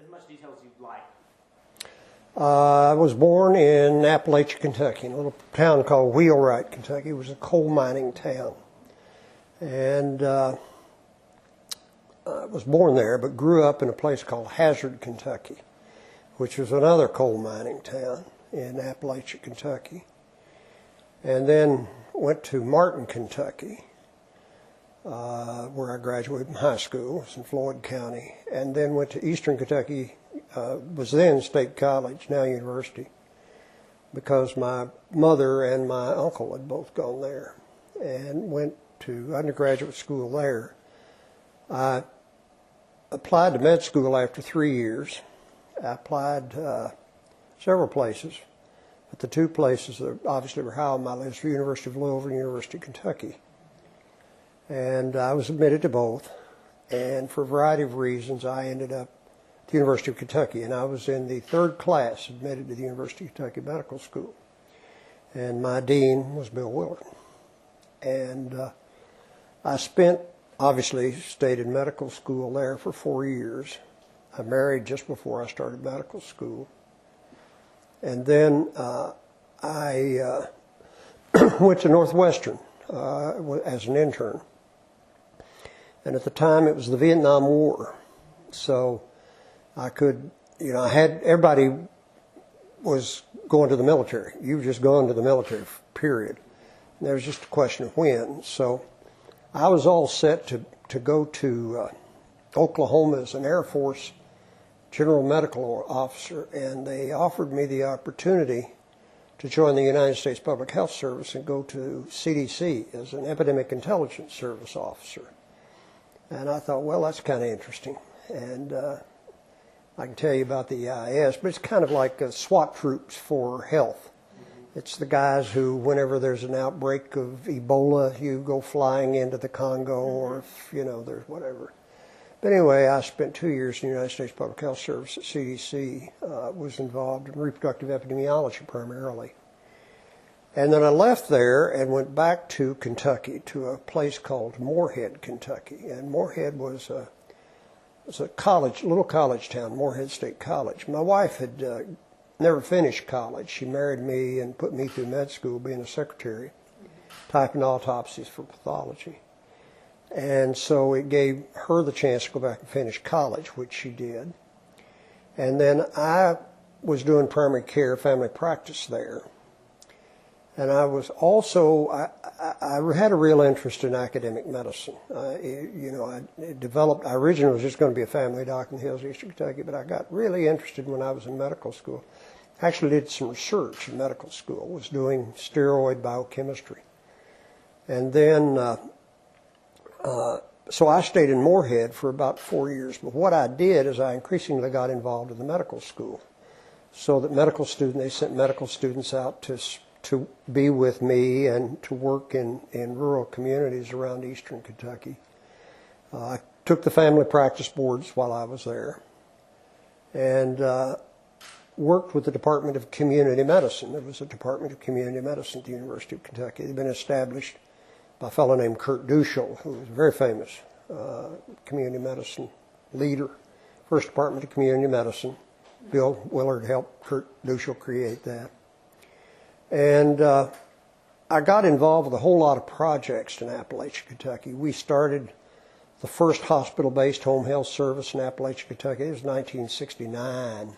as much detail as you'd like. I was born in Appalachia, Kentucky, in a little town called Wheelwright, Kentucky. It was a coal mining town. And I was born there, but grew up in a place called Hazard, Kentucky, which was another coal mining town in Appalachia, Kentucky. And then went to Martin, Kentucky, where I graduated from high school. It was in Floyd County. And then went to Eastern Kentucky, was then State College, now University, because my mother and my uncle had both gone there, and went to undergraduate school there. I applied to med school after 3 years. I applied several places, but the two places that obviously were high on my list were University of Louisville and University of Kentucky. And I was admitted to both, and for a variety of reasons I ended up at the University of Kentucky, and I was in the third class admitted to the University of Kentucky Medical School. And my dean was Bill Willard. And I obviously stayed in medical school there for 4 years. I married just before I started medical school. And then I went to Northwestern as an intern. And at the time it was the Vietnam War. So I could, everybody was going to the military. You were just going to the military, period. And there was just a question of when. So I was all set to go to Oklahoma as an Air Force general medical officer, and they offered me the opportunity to join the United States Public Health Service and go to CDC as an Epidemic Intelligence Service officer. And I thought, well, that's kind of interesting. And I can tell you about the EIS, but it's kind of like SWAT troops for health. It's the guys who, whenever there's an outbreak of Ebola, you go flying into the Congo, or if, there's whatever. But anyway, I spent 2 years in the United States Public Health Service at CDC, was involved in reproductive epidemiology primarily. And then I left there and went back to Kentucky, to a place called Morehead, Kentucky. And Morehead was a little college town, Morehead State College. My wife had never finished college. She married me and put me through med school, being a secretary, typing autopsies for pathology. And so it gave her the chance to go back and finish college, which she did. And then I was doing primary care, family practice there. And I was also, I had a real interest in academic medicine. I originally was just going to be a family doc in the hills of Eastern Kentucky, but I got really interested when I was in medical school. Actually did some research in medical school, was doing steroid biochemistry. And then, so I stayed in Morehead for about 4 years. But what I did is I increasingly got involved in the medical school. So that they sent medical students out to be with me and to work in rural communities around Eastern Kentucky. I took the family practice boards while I was there, and worked with the Department of Community Medicine. There was a Department of Community Medicine at the University of Kentucky. It had been established by a fellow named Kurt Duschel, who was a very famous community medicine leader. First Department of Community Medicine. Bill Willard helped Kurt Duschel create that. And I got involved with a whole lot of projects in Appalachia, Kentucky. We started the first hospital-based home health service in Appalachia, Kentucky. It was 1969.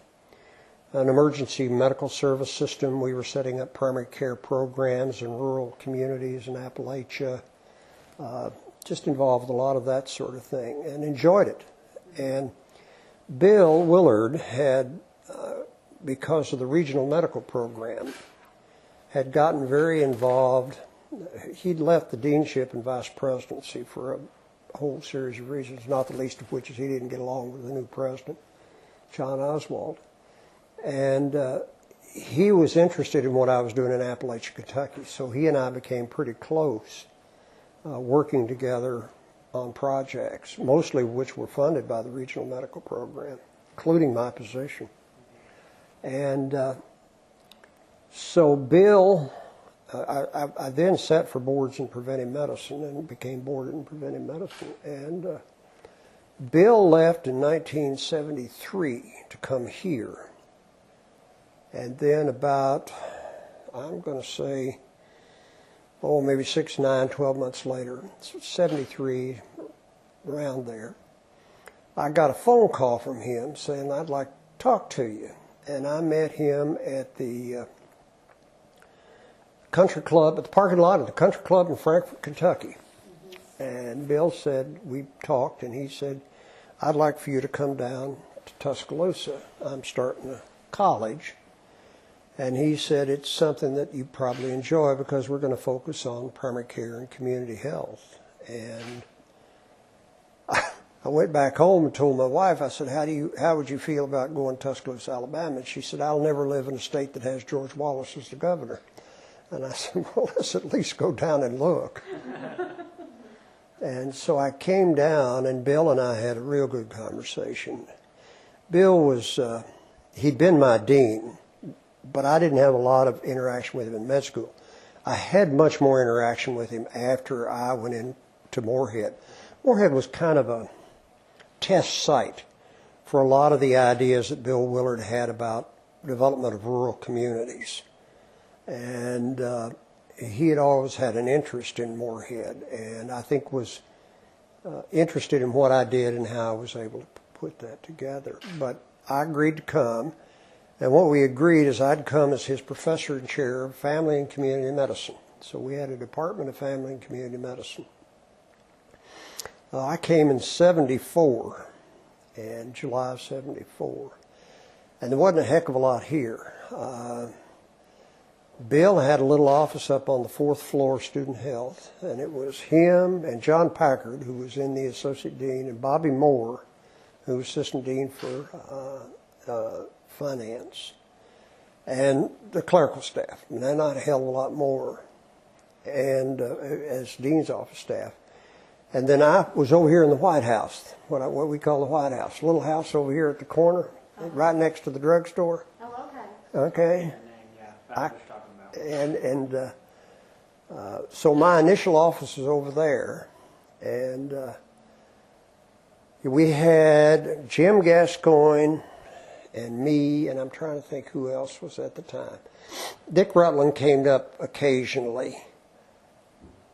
An emergency medical service system. We were setting up primary care programs in rural communities in Appalachia. Just involved with a lot of that sort of thing and enjoyed it. And Bill Willard had, because of the regional medical program, had gotten very involved. He'd left the deanship and vice presidency for a whole series of reasons, not the least of which is he didn't get along with the new president, John Oswald. And he was interested in what I was doing in Appalachia, Kentucky, so he and I became pretty close, working together on projects, mostly which were funded by the regional medical program, including my position. And so Bill, I then sat for boards in preventive medicine and became boarded in preventive medicine. And Bill left in 1973 to come here. And then about, I'm going to say, maybe 6, 9, 12 months later, 73, around there, I got a phone call from him saying, I'd like to talk to you. And I met him at the country club, at the parking lot of the country club in Frankfort, Kentucky. And Bill said, we talked, and he said, I'd like for you to come down to Tuscaloosa. I'm starting a college. And he said, it's something that you probably enjoy because we're going to focus on primary care and community health. And I went back home and told my wife, I said, how would you feel about going to Tuscaloosa, Alabama? And she said, I'll never live in a state that has George Wallace as the governor. And I said, well, let's at least go down and look. And so I came down, and Bill and I had a real good conversation. Bill was, he'd been my dean, but I didn't have a lot of interaction with him in med school. I had much more interaction with him after I went into Moorhead. Moorhead was kind of a test site for a lot of the ideas that Bill Willard had about development of rural communities. And he had always had an interest in Moorhead, and I think was interested in what I did and how I was able to put that together. But I agreed to come, and what we agreed is I'd come as his professor and chair of family and community medicine. So we had a department of family and community medicine. I came in 74, in July of 74, and there wasn't a heck of a lot here. Bill had a little office up on the 4th floor of student health, and it was him and John Packard, who was in the associate dean, and Bobby Moore, who was assistant dean for finance, and the clerical staff, and then not a hell of a lot more, and as dean's office staff. And then I was over here in the White House, what we call the White House, a little house over here at the corner, right next to the drugstore. Oh, okay. Okay. So my initial office was over there, and we had Jim Gascoigne and me, and I'm trying to think who else was at the time. Dick Rutland came up occasionally,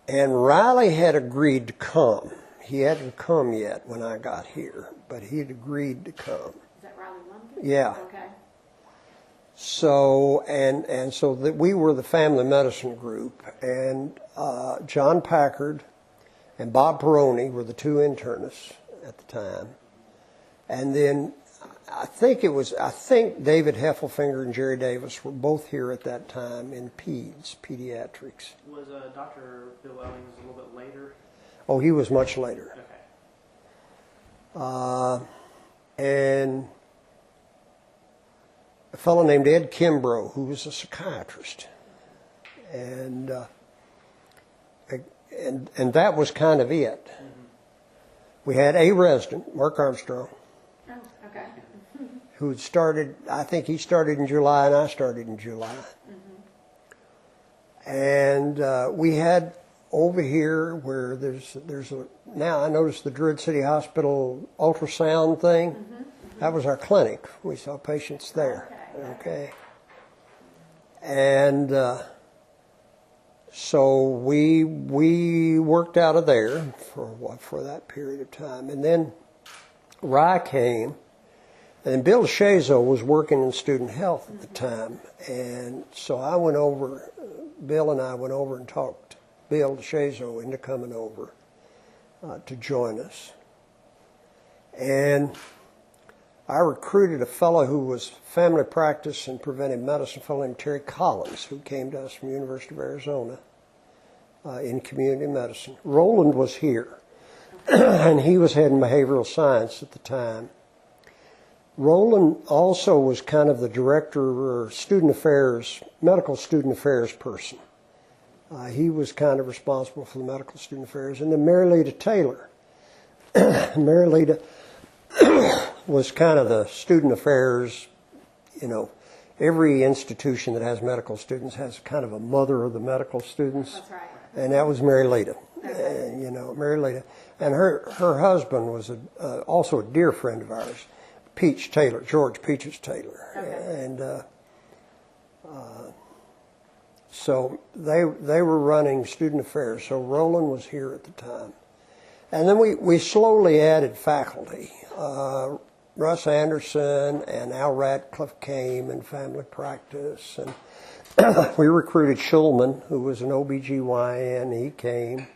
and Riley had agreed to come. He hadn't come yet when I got here, but he had agreed to come. Is that Riley London? Yeah. Okay. So, and so that we were the family medicine group, and John Packard and Bob Peroni were the two internists at the time. And then I think David Heffelfinger and Jerry Davis were both here at that time in pediatrics. Was Dr. Bill Ellings a little bit later? Oh, he was much later. Okay. And a fellow named Ed Kimbrough, who was a psychiatrist, and that was kind of it. Mm-hmm. We had a resident, Mark Armstrong, Oh, okay. who had started. I think he started in July, and I started in July. Mm-hmm. And we had over here where there's now I noticed the Druid City Hospital ultrasound thing. Mm-hmm. That was our clinic. We saw patients there. Okay. And so we worked out of there for that period of time. And then Rye came, and Bill Shazo was working in student health at the time. And so Bill and I went over and talked Bill Shazo into coming over to join us. And I recruited a fellow who was family practice and preventive medicine, a fellow named Terry Collins, who came to us from the University of Arizona in community medicine. Roland was here, and he was head in behavioral science at the time. Roland also was kind of the director or student affairs, medical student affairs person. He was kind of responsible for the medical student affairs. And then Mary Lita Taylor. Mary Lita was kind of the student affairs, every institution that has medical students has kind of a mother of the medical students. That's right. And that was Mary Lita. Okay. Mary Lita. And her husband was also a dear friend of ours, Peach Taylor, George Peaches Taylor. Okay. And so they were running student affairs. So Roland was here at the time. And then we slowly added faculty. Russ Anderson and Al Ratcliffe came in family practice. And we recruited Schulman, who was an OBGYN. He came. A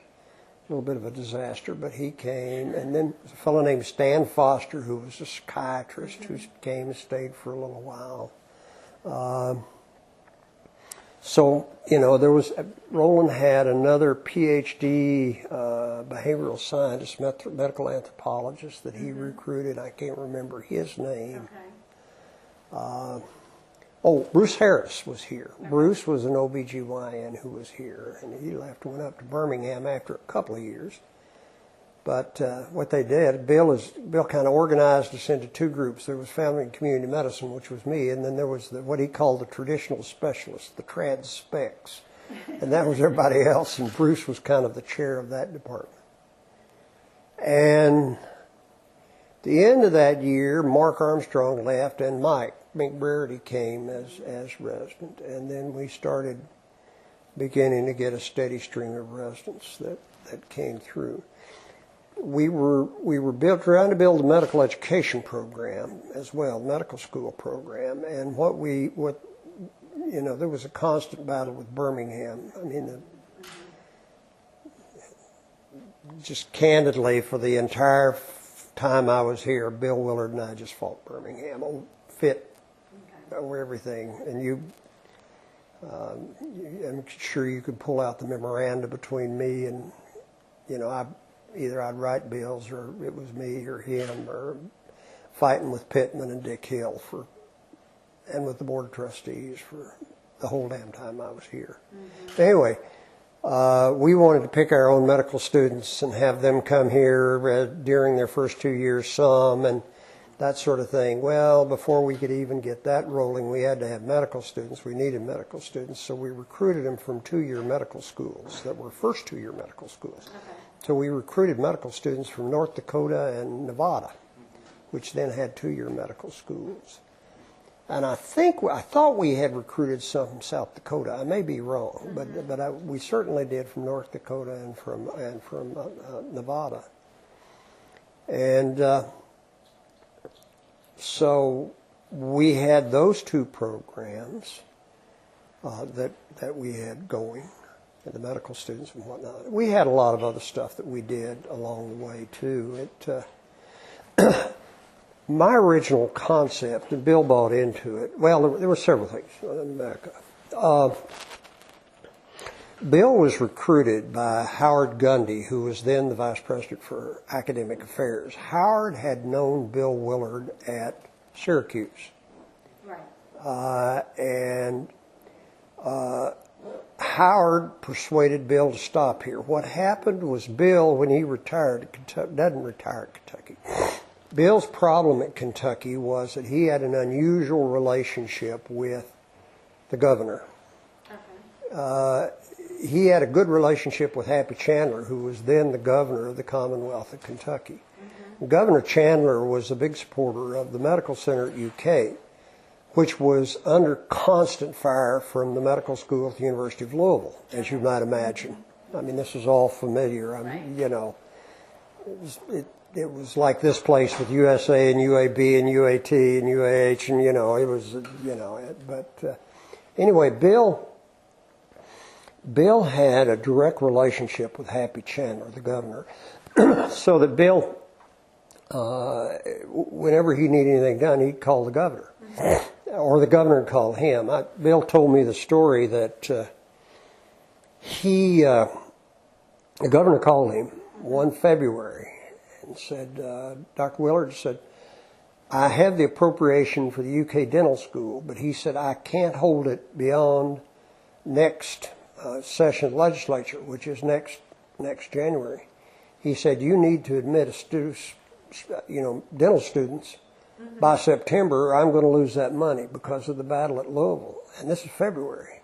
little bit of a disaster, but he came. And then a fellow named Stan Foster, who was a psychiatrist, who came and stayed for a little while. So, Roland had another PhD behavioral scientist, medical anthropologist that he recruited. I can't remember his name. Okay. Bruce Harris was here. Okay. Bruce was an OBGYN who was here, and he left and went up to Birmingham after a couple of years. But what they did, Bill kind of organized us into two groups. There was family and community medicine, which was me, and then there was what he called the traditional specialists, the trad specs, and that was everybody else. And Bruce was kind of the chair of that department. And at the end of that year, Mark Armstrong left, and Mike McBrady came as resident, and then we started beginning to get a steady stream of residents that came through. We were trying to build a medical education program as well, medical school program, and there was a constant battle with Birmingham. I mean, just candidly, for the entire time I was here, Bill Willard and I just fought Birmingham fit over everything, and I'm sure you could pull out the memoranda between me and, either I'd write bills or it was me or him, or fighting with Pittman and Dick Hill and with the Board of Trustees for the whole damn time I was here. Mm-hmm. Anyway, we wanted to pick our own medical students and have them come here during their first 2 years, and that sort of thing. Well, before we could even get that rolling, we had to have medical students. We needed medical students, so we recruited them from 2-year medical schools that were first 2-year medical schools. Okay. So we recruited medical students from North Dakota and Nevada, which then had 2-year medical schools. And I thought we had recruited some from South Dakota. I may be wrong, but we certainly did from North Dakota and from Nevada. And so we had those two programs that we had going, and the medical students and whatnot. We had a lot of other stuff that we did along the way too. My original concept, and Bill bought into it. Well, there were several things. Let me back up. Bill was recruited by Howard Gundy, who was then the vice president for academic affairs. Howard had known Bill Willard at Syracuse. Right. Howard persuaded Bill to stop here. What happened was Bill, when he retired at Kentucky, doesn't retire at Kentucky. Bill's problem at Kentucky was that he had an unusual relationship with the governor. Okay. He had a good relationship with Happy Chandler, who was then the governor of the Commonwealth of Kentucky. Mm-hmm. Governor Chandler was a big supporter of the medical center at UK, which was under constant fire from the medical school at the University of Louisville, as you might imagine. I mean, this is all familiar. It was like this place with USA and UAB and UAT and UAH, and it was, But anyway, Bill had a direct relationship with Happy Chandler, the governor, so that Bill, whenever he needed anything done, he'd call the governor, or the governor would call him. Bill told me the story that the governor called him one February and said, Dr. Willard said, I have the appropriation for the UK dental school, but he said, I can't hold it beyond next session of the legislature, which is next January. He said, you need to admit dental students by September, or I'm going to lose that money because of the battle at Louisville. And this is February.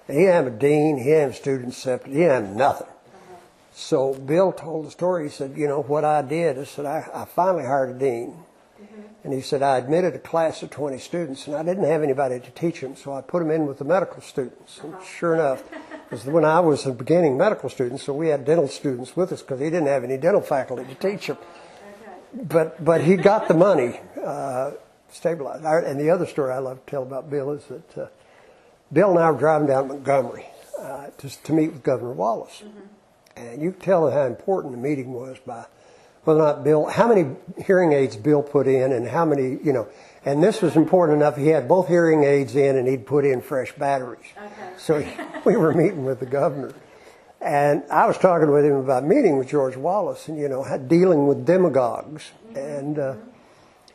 And he didn't have a dean, he didn't have student acceptance, he didn't have nothing. So Bill told the story. He said, you know, what I did is that I finally hired a dean. And he said, I admitted a class of 20 students, and I didn't have anybody to teach them, so I put them in with the medical students. And sure enough, because when I was a beginning medical student, so we had dental students with us because he didn't have any dental faculty to teach them. But he got the money stabilized. And the other story I love to tell about Bill is that Bill and I were driving down Montgomery to meet with Governor Wallace. And you can tell how important the meeting was by whether or not Bill, how many hearing aids Bill put in and how many, you know, and this was important enough. He had both hearing aids in and he'd put in fresh batteries. So we were meeting with the governor. And I was talking with him about meeting with George Wallace and, you know, dealing with demagogues. And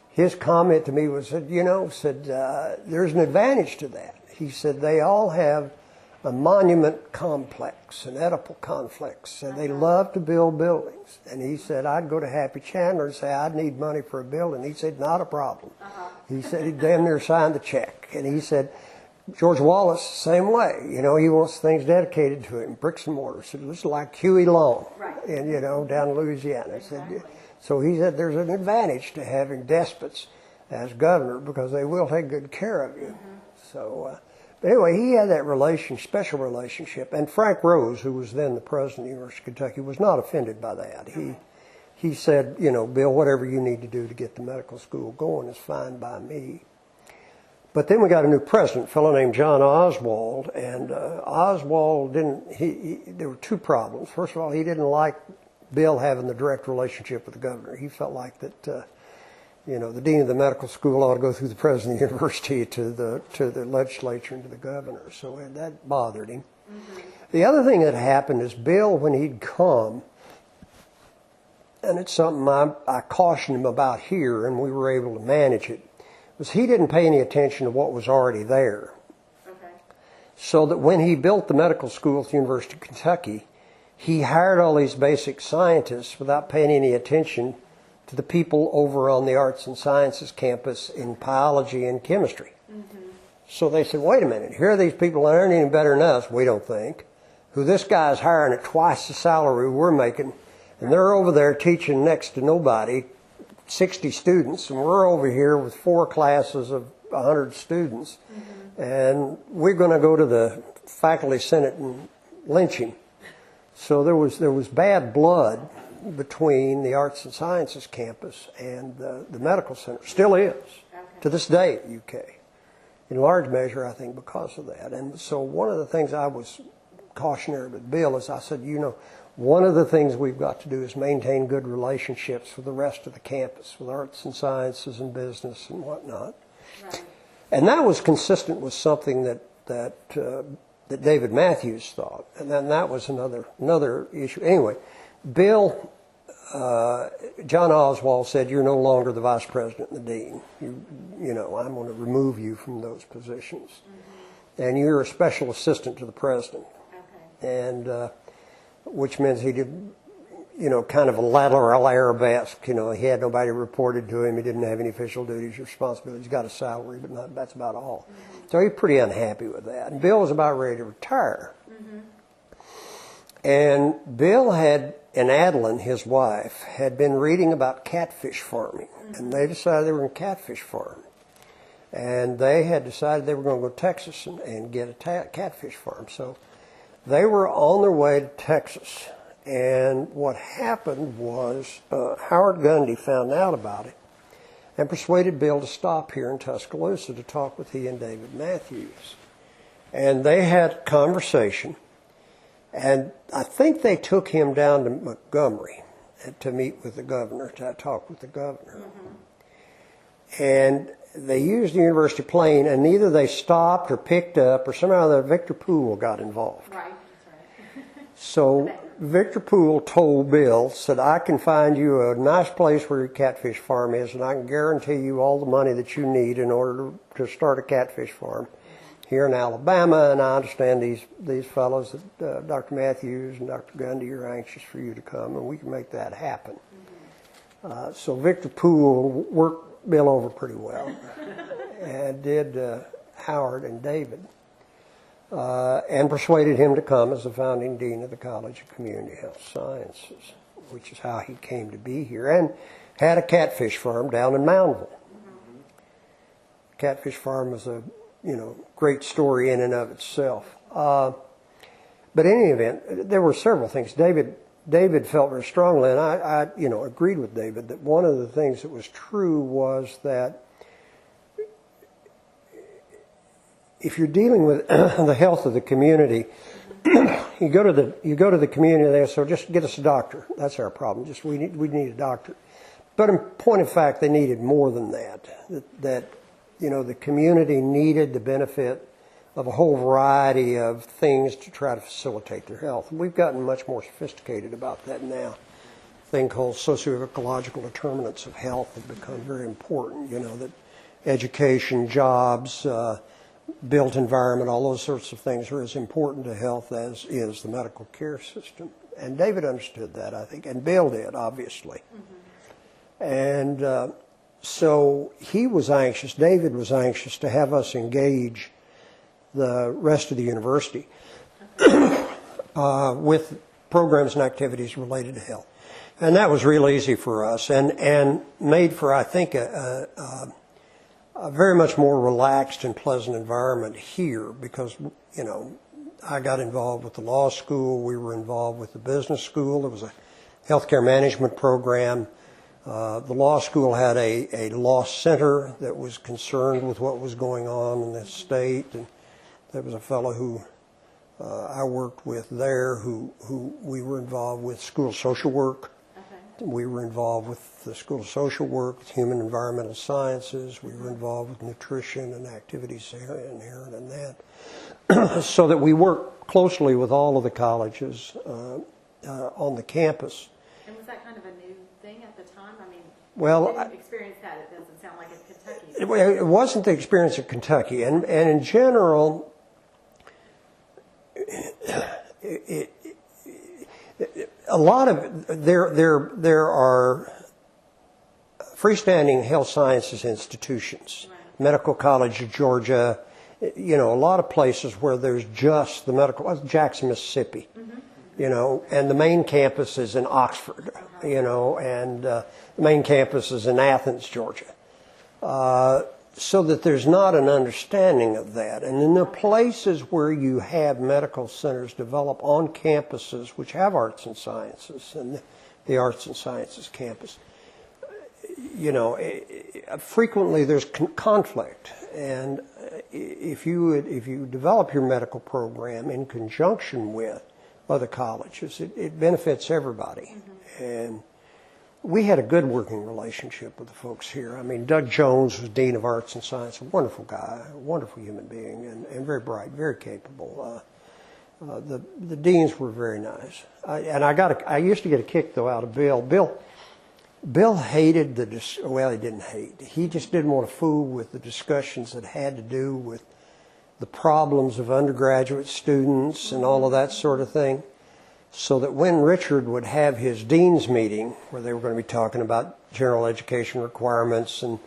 his comment to me was, you know, there's an advantage to that. He said they all have a monument complex, an Oedipal complex, and they love to build buildings. And he said, I'd go to Happy Chandler and say, I'd need money for a building. He said, not a problem. He said, he damn near signed the check. And he said, George Wallace, same way. You know, he wants things dedicated to him, bricks and mortar. So it was like Huey Long, and you know, down in Louisiana. So he said, there's an advantage to having despots as governor because they will take good care of you. So, anyway, he had that special relationship. And Frank Rose, who was then the president of the University of Kentucky, was not offended by that. He said, you know, Bill, whatever you need to do to get the medical school going is fine by me. But then we got a new president, a fellow named John Oswald. And Oswald there were two problems. First of all, he didn't like Bill having the direct relationship with the governor. He felt like that you know, the dean of the medical school ought to go through the president of the university to the legislature and to the governor. So that bothered him. The other thing that happened is Bill, when he'd come, and it's something I cautioned him about here, and we were able to manage it, was he didn't pay any attention to what was already there. So that when he built the medical school at the University of Kentucky, he hired all these basic scientists without paying any attention to the people over on the Arts and Sciences campus in biology and chemistry. So they said, wait a minute, here are these people that aren't any better than us, we don't think, who this guy's hiring at twice the salary we're making, and they're over there teaching next to nobody, 60 students, and we're over here with 4 classes of 100 students, and we're going to go to the faculty senate and lynch him. So there was bad blood between the Arts and Sciences campus and the medical center. Still is, to this day at UK. In large measure, I think, because of that. And so one of the things I was cautionary with Bill is I said, you know, one of the things we've got to do is maintain good relationships with the rest of the campus, with Arts and Sciences and business and whatnot. And that was consistent with something that David Matthews thought. And then that was another issue. Anyway, Bill, John Oswald said, you're no longer the vice president and the dean. You know, I'm going to remove you from those positions. And you're a special assistant to the president. And which means he did, you know, kind of a lateral arabesque. You know, he had nobody reported to him. He didn't have any official duties or responsibilities. He got a salary, but that's about all. So he's pretty unhappy with that. And Bill was about ready to retire. And Bill and Adeline, his wife, had been reading about catfish farming. And they decided they were going to catfish farm. And they had decided they were going to go to Texas and get a catfish farm. So they were on their way to Texas. And what happened was Howard Gundy found out about it and persuaded Bill to stop here in Tuscaloosa to talk with he and David Matthews. And they had a conversation. And I think they took him down to Montgomery to meet with the governor, to talk with the governor. And they used the university plane, and either they stopped or picked up, or somehow Victor Poole got involved. So Victor Poole told Bill, said, I can find you a nice place where your catfish farm is, and I can guarantee you all the money that you need in order to start a catfish farm here in Alabama, and I understand these fellows, Dr. Matthews and Dr. Gundy, are anxious for you to come, and we can make that happen. So Victor Poole worked Bill over pretty well, and did Howard and David. and persuaded him to come as the founding dean of the College of Community Health Sciences, which is how he came to be here, and had a catfish farm down in Moundville. Catfish farm was a great story in and of itself. But in any event, there were several things. David felt very strongly, and I agreed with David, that one of the things that was true was that if you're dealing with the health of the community, you go to the community and they say, so just get us a doctor. That's our problem. We need a doctor. But in point of fact, they needed more than that. That the community needed the benefit of a whole variety of things to try to facilitate their health. We've gotten much more sophisticated about that now. A thing called socio-ecological determinants of health have become very important. That education, jobs, built environment, all those sorts of things are as important to health as is the medical care system. And David understood that, I think, and Bill did, obviously. And so he was anxious, David was anxious to have us engage the rest of the university with programs and activities related to health. And that was real easy for us and made for, I think, a very much more relaxed and pleasant environment here because, I got involved with the law school. We were involved with the business school. There was a healthcare management program. The law school had a law center that was concerned with what was going on in the state. And there was a fellow who I worked with there who we were involved with school social work. We were involved with the School of Social Work, Human Environmental Sciences. We were involved with nutrition and activities inherent in that. So that we worked closely with all of the colleges on the campus. And was that kind of a new thing at the time? I mean, well, you didn't experience that. It doesn't sound like in Kentucky. It wasn't the experience of Kentucky. And in general, a lot of there are freestanding health sciences institutions, right. Medical College of Georgia, a lot of places where there's just the medical, Jackson, Mississippi, and the main campus is in Oxford, and the main campus is in Athens, Georgia. So that there's not an understanding of that. And in the places where you have medical centers develop on campuses which have arts and sciences, and the arts and sciences campus, frequently there's conflict. And if you develop your medical program in conjunction with other colleges, it benefits everybody. And we had a good working relationship with the folks here. I mean, Doug Jones was Dean of Arts and Science, a wonderful guy, a wonderful human being, and very bright, very capable. The deans were very nice. I used to get a kick, though, out of Bill. Bill hated well, he didn't hate. He just didn't want to fool with the discussions that had to do with the problems of undergraduate students and all of that sort of thing. So that when Richard would have his dean's meeting, where they were going to be talking about general education requirements and,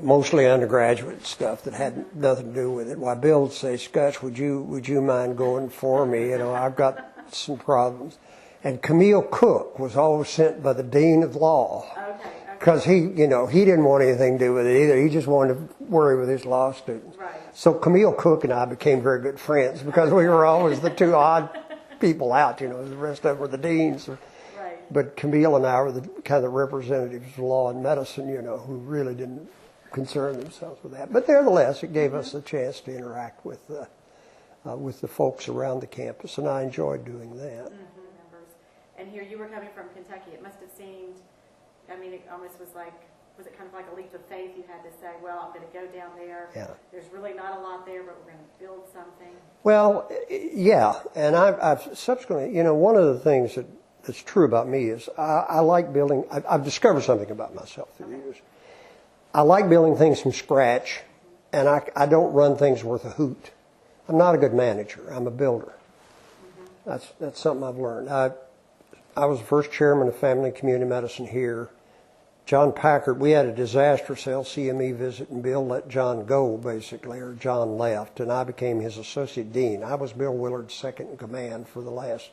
mostly undergraduate stuff that had nothing to do with it, why Bill would say, Scutch, would you mind going for me? I've got some problems. And Camille Cook was always sent by the dean of law. Because he didn't want anything to do with it either. He just wanted to worry with his law students. Right. So Camille Cook and I became very good friends because we were always the two odd people out, the rest of them were the deans. Right. But Camille and I were the kind of representatives of law and medicine, who really didn't concern themselves with that. But nevertheless, it gave us a chance to interact with the folks around the campus, and I enjoyed doing that. And here you were coming from Kentucky. It must have seemed, it almost was it kind of like a leap of faith? You had to say, well, I'm going to go down there. Yeah. There's really not a lot there, but we're going to build something. Well, yeah. And I've subsequently, one of the things that's true about me is I like building. I've discovered something about myself through the years. I like building things from scratch, and I don't run things worth a hoot. I'm not a good manager. I'm a builder. That's something I've learned. I was the first chairman of family and community medicine here John Packard, we had a disastrous LCME visit, and Bill let John go, basically, or John left, and I became his associate dean. I was Bill Willard's second in command for the last,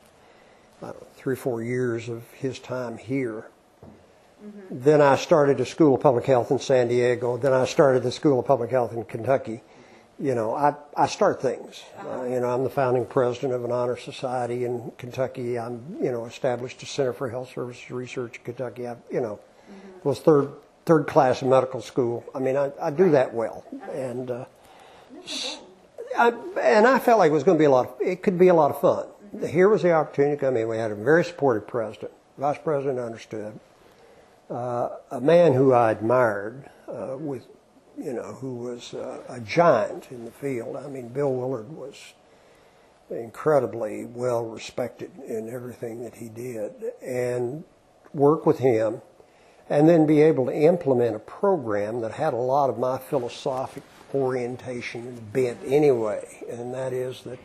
I don't know, 3 or 4 years of his time here. Then I started a School of Public Health in San Diego. Then I started the School of Public Health in Kentucky. You know, I start things. You know, I'm the founding president of an honor society in Kentucky. I'm, you know, established a Center for Health Services Research in Kentucky. I, you know, was third class in medical school. I mean, I do that well. And I felt like it was going to be it could be a lot of fun. Here was the opportunity to come in. We had a very supportive president. Vice president understood. A man who I admired, who was a giant in the field. I mean, Bill Willard was incredibly well respected in everything that he did, and work with him, and then be able to implement a program that had a lot of my philosophic orientation and bent anyway, and that is that,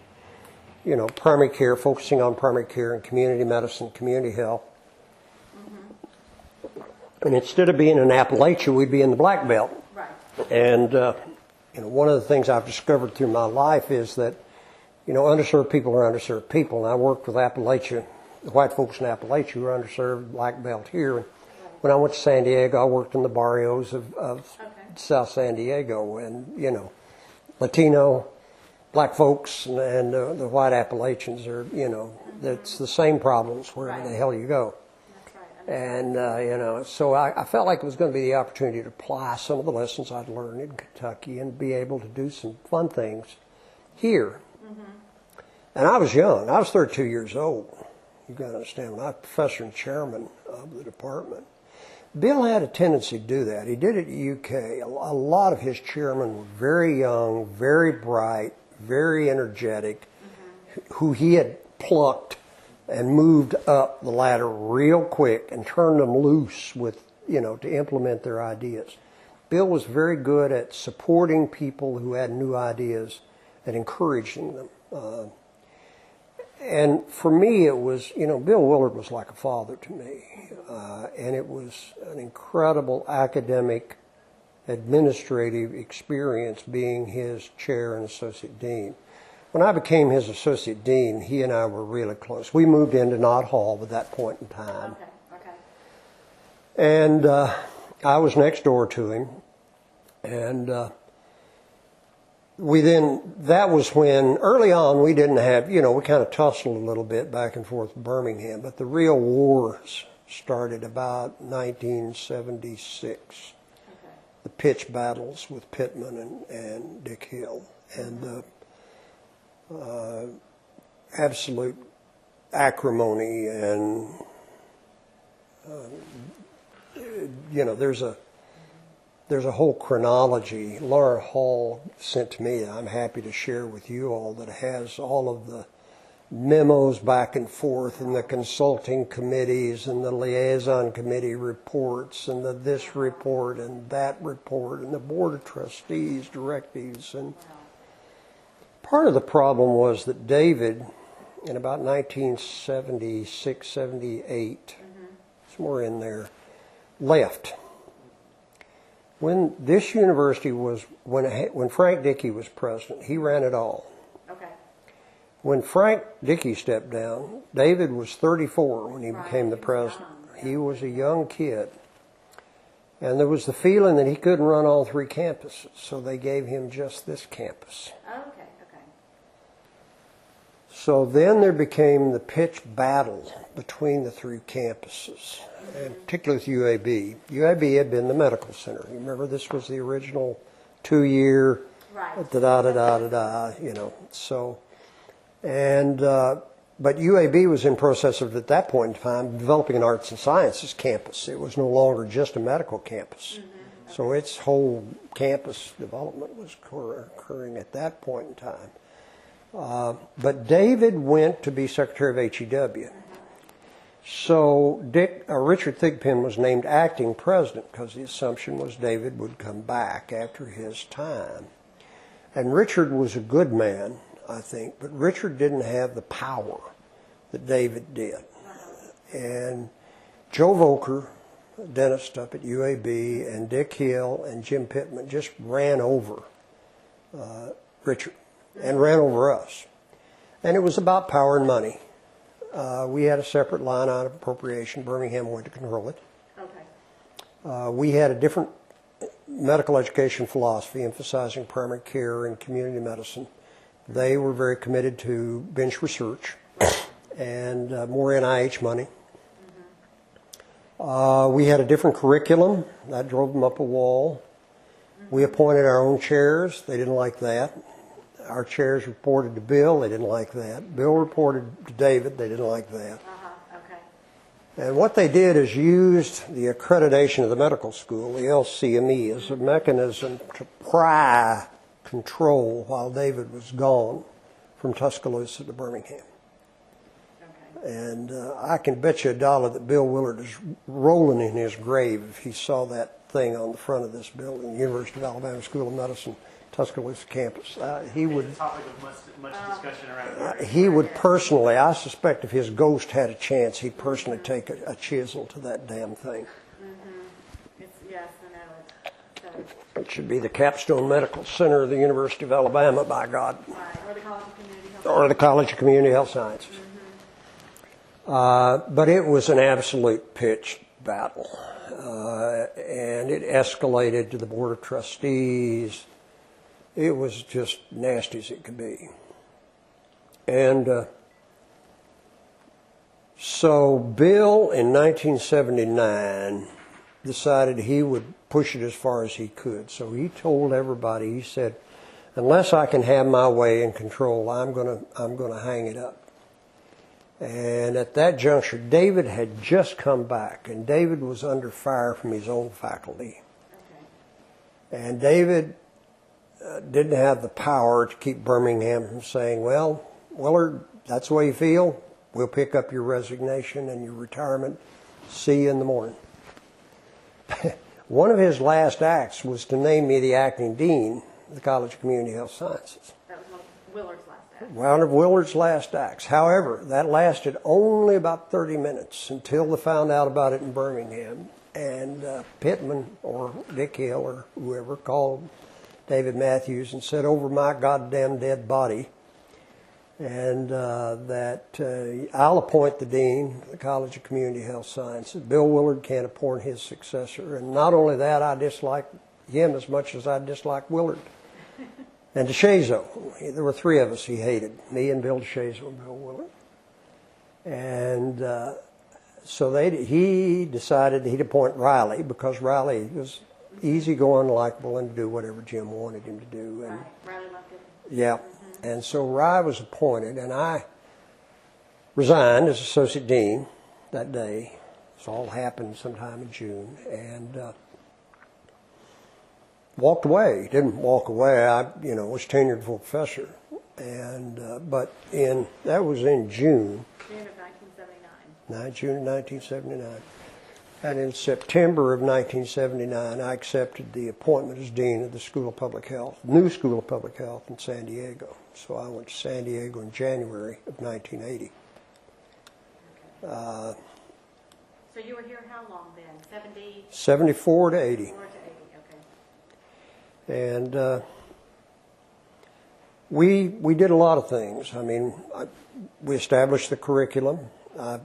you know, primary care, focusing on primary care and community medicine, community health. And instead of being in Appalachia, we'd be in the Black Belt. Right. And, you know, one of the things I've discovered through my life is that, you know, underserved people are underserved people. And I worked with Appalachia, the white folks in Appalachia who are underserved, Black Belt here. And when I went to San Diego, I worked in the barrios of South San Diego. And, you know, Latino, Black folks, and the white Appalachians are, you know, it's the same problems wherever the hell you go. And, you know, so I felt like it was going to be the opportunity to apply some of the lessons I'd learned in Kentucky and be able to do some fun things here. And I was young. I was 32 years old. You've got to understand, when I was professor and chairman of the department. Bill had a tendency to do that. He did it at UK. A lot of his chairmen were very young, very bright, very energetic, who he had plucked and moved up the ladder real quick and turned them loose with, you know, to implement their ideas. Bill was very good at supporting people who had new ideas and encouraging them. And for me, it was, you know, Bill Willard was like a father to me. And it was an incredible academic, administrative experience being his chair and associate dean. When I became his associate dean, he and I were really close. We moved into Knott Hall at that point in time. Okay. And I was next door to him. And that was when, early on, we didn't have, you know, we kind of tussled a little bit back and forth with Birmingham, but the real wars started about 1976. Okay. The pitch battles with Pittman and Dick Hill. And absolute acrimony, and you know, there's a whole chronology Laura Hall sent to me that I'm happy to share with you all, that has all of the memos back and forth, and the consulting committees and the liaison committee reports, and this report and that report, and the board of trustees directives. And part of the problem was that David, in about 1976, 78, somewhere in there, left. When this university was, when Frank Dickey was president, he ran it all. Okay. When Frank Dickey stepped down, David was 34 when he became the president. He was a young kid. And there was the feeling that he couldn't run all 3 campuses, so they gave him just this campus. Okay. So then there became the pitch battle between the 3 campuses, and particularly with UAB. UAB had been the medical center. You remember, this was the original 2-year, you know. So, and but UAB was in process of, at that point in time, developing an arts and sciences campus. It was no longer just a medical campus. So its whole campus development was occurring at that point in time. But David went to be secretary of HEW. So Richard Thigpen was named acting president, because the assumption was David would come back after his time. And Richard was a good man, I think, but Richard didn't have the power that David did. And Joe Volker dentist up at UAB, and Dick Hill and Jim Pittman just ran over Richard and ran over us. And it was about power and money. We had a separate line item appropriation. Birmingham wanted to control it. Okay. We had a different medical education philosophy, emphasizing primary care and community medicine. They were very committed to bench research and more NIH money. We had a different curriculum. That drove them up a wall. We appointed our own chairs. They didn't like that. Our chairs reported to Bill. They didn't like that. Bill reported to David. They didn't like that. Okay. And what they did is used the accreditation of the medical school, the LCME, as a mechanism to pry control while David was gone from Tuscaloosa to Birmingham. Okay. And I can bet you $1 that Bill Willard is rolling in his grave if he saw that thing on the front of this building, the University of Alabama School of Medicine, Tuscaloosa campus. He would. It's a topic of much discussion around. He would personally. I suspect if his ghost had a chance, he'd personally take a chisel to that damn thing. Yes, I know it. So, It should be the Capstone Medical Center of the University of Alabama, by God, right. Or the College of Community Health. or the College of Community Health Sciences. But it was an absolute pitched battle, and it escalated to the Board of Trustees. It was just nasty as it could be. And so Bill in 1979 decided he would push it as far as he could. So he told everybody, he said, unless I can have my way and control, I'm gonna hang it up. And at that juncture, David had just come back, and David was under fire from his own faculty. Okay. And David didn't have the power to keep Birmingham from saying, well, Willard, that's the way you feel. We'll pick up your resignation and your retirement. See you in the morning. One of his last acts was to name me the acting dean of the College of Community Health Sciences. That was one of Willard's last act. One of Willard's last acts. However, that lasted only about 30 minutes until they found out about it in Birmingham. And Pittman or Dick Hill or whoever called David Matthews and said, over my goddamn dead body, and that I'll appoint the dean of the College of Community Health Sciences. Bill Willard can't appoint his successor. And not only that, I dislike him as much as I dislike Willard. And DeShazo, there were three of us he hated, me and Bill DeShazo and Bill Willard. And so he decided he'd appoint Riley, because Riley was easygoing, likable, and to do whatever Jim wanted him to do. And, Right. Riley loved it. yeah. And so Riley was appointed, and I resigned as associate dean that day. This all happened sometime in June, and walked away. Didn't walk away. I, was tenured full professor, and that was in June. June of 1979. June of 1979. And in September of 1979, I accepted the appointment as dean of the School of Public Health, new School of Public Health in San Diego. So I went to San Diego in January of 1980. So you were here how long then? 70? 74 to 80. 4 to 80, okay. And we did a lot of things. I mean, we established the curriculum. I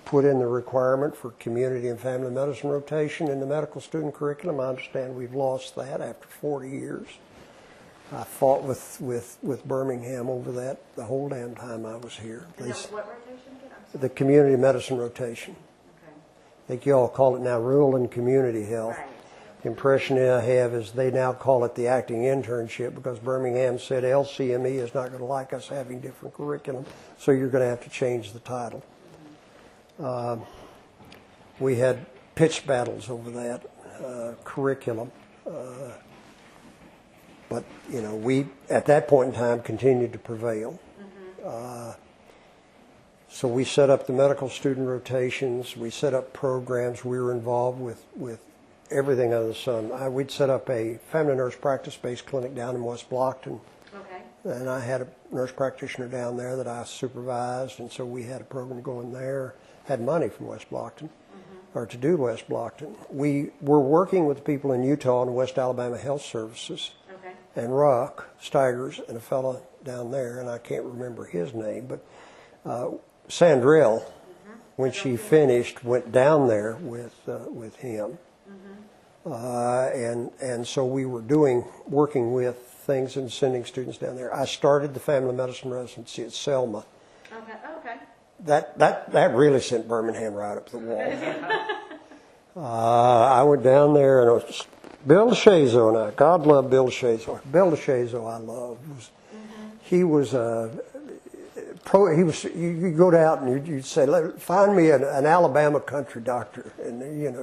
put in the requirement for community and family medicine rotation in the medical student curriculum. I understand we've lost that after 40 years. I fought with Birmingham over that the whole damn time I was here. And that was what rotation again? I'm sorry. The community medicine rotation. Okay. I think you all call it now rural and community health. Right. The impression I have is they now call it the acting internship, because Birmingham said LCME is not going to like us having different curriculum, so you're going to have to change the title. We had pitch battles over that curriculum. But, we, at that point in time, continued to prevail. So we set up the medical student rotations. We set up programs. We were involved with everything under the sun. We'd set up a family nurse practice-based clinic down in West Blockton. Okay. And I had a nurse practitioner down there that I supervised, and so we had a program going there. Had money from West Blockton. or to do West Blockton. We were working with people in Utah and West Alabama Health Services, Okay. and Ruck Steigers and a fellow down there, and I can't remember his name, but Sandrell, when she finished, went down there with him. And so we were working with things and sending students down there. I started the family medicine residency at Selma. Okay. Okay. That really sent Birmingham right up the wall. I went down there, and it was Bill DeShazo and I. God love Bill DeShazo. Bill DeShazo I love. He was you go out and you'd say, find me an Alabama country doctor, and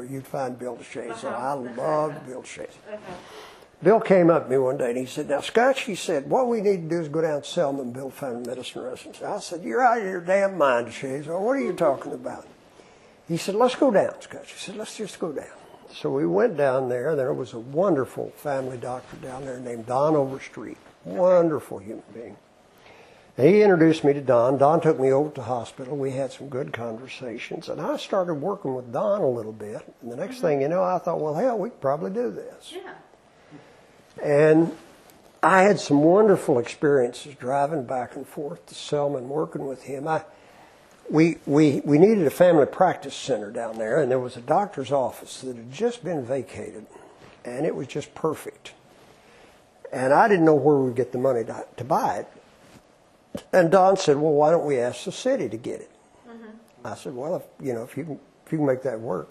you'd find Bill DeShazo. I loved Bill DeShazo. Bill came up to me one day and he said, "Now, Scutch," he said, "what we need to do is go down to Selma and build family medicine residency." I said, "You're out of your damn mind, DeShazo. What are you talking about?" He said, "Let's go down, Scutch." He said, "Let's just go down." So we went down there. There was a wonderful family doctor down there named Don Overstreet. Wonderful human being. And he introduced me to Don. Don took me over to the hospital. We had some good conversations. And I started working with Don a little bit. And the next thing you know, I thought, well, hell, we could probably do this. Yeah. And I had some wonderful experiences driving back and forth to Selma and working with him. We needed a family practice center down there, and there was a doctor's office that had just been vacated, and it was just perfect. And I didn't know where we'd get the money to buy it. And Don said, "Well, why don't we ask the city to get it?" I said, "Well, if you can make that work."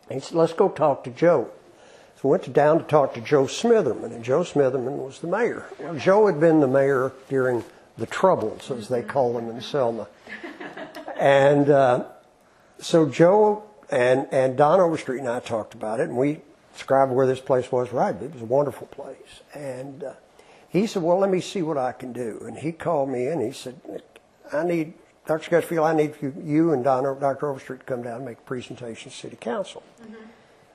And he said, "Let's go talk to Joe." So we went down to talk to Joe Smitherman, and Joe Smitherman was the mayor. Well, Joe had been the mayor during the Troubles, as they call them in Selma. And so Joe and Don Overstreet and I talked about it, and we described where this place was. Right, it was a wonderful place. And he said, "Well, let me see what I can do." And he called me in. He said, Dr. Scutchfield, I need you and Dr. Overstreet to come down and make a presentation to City Council.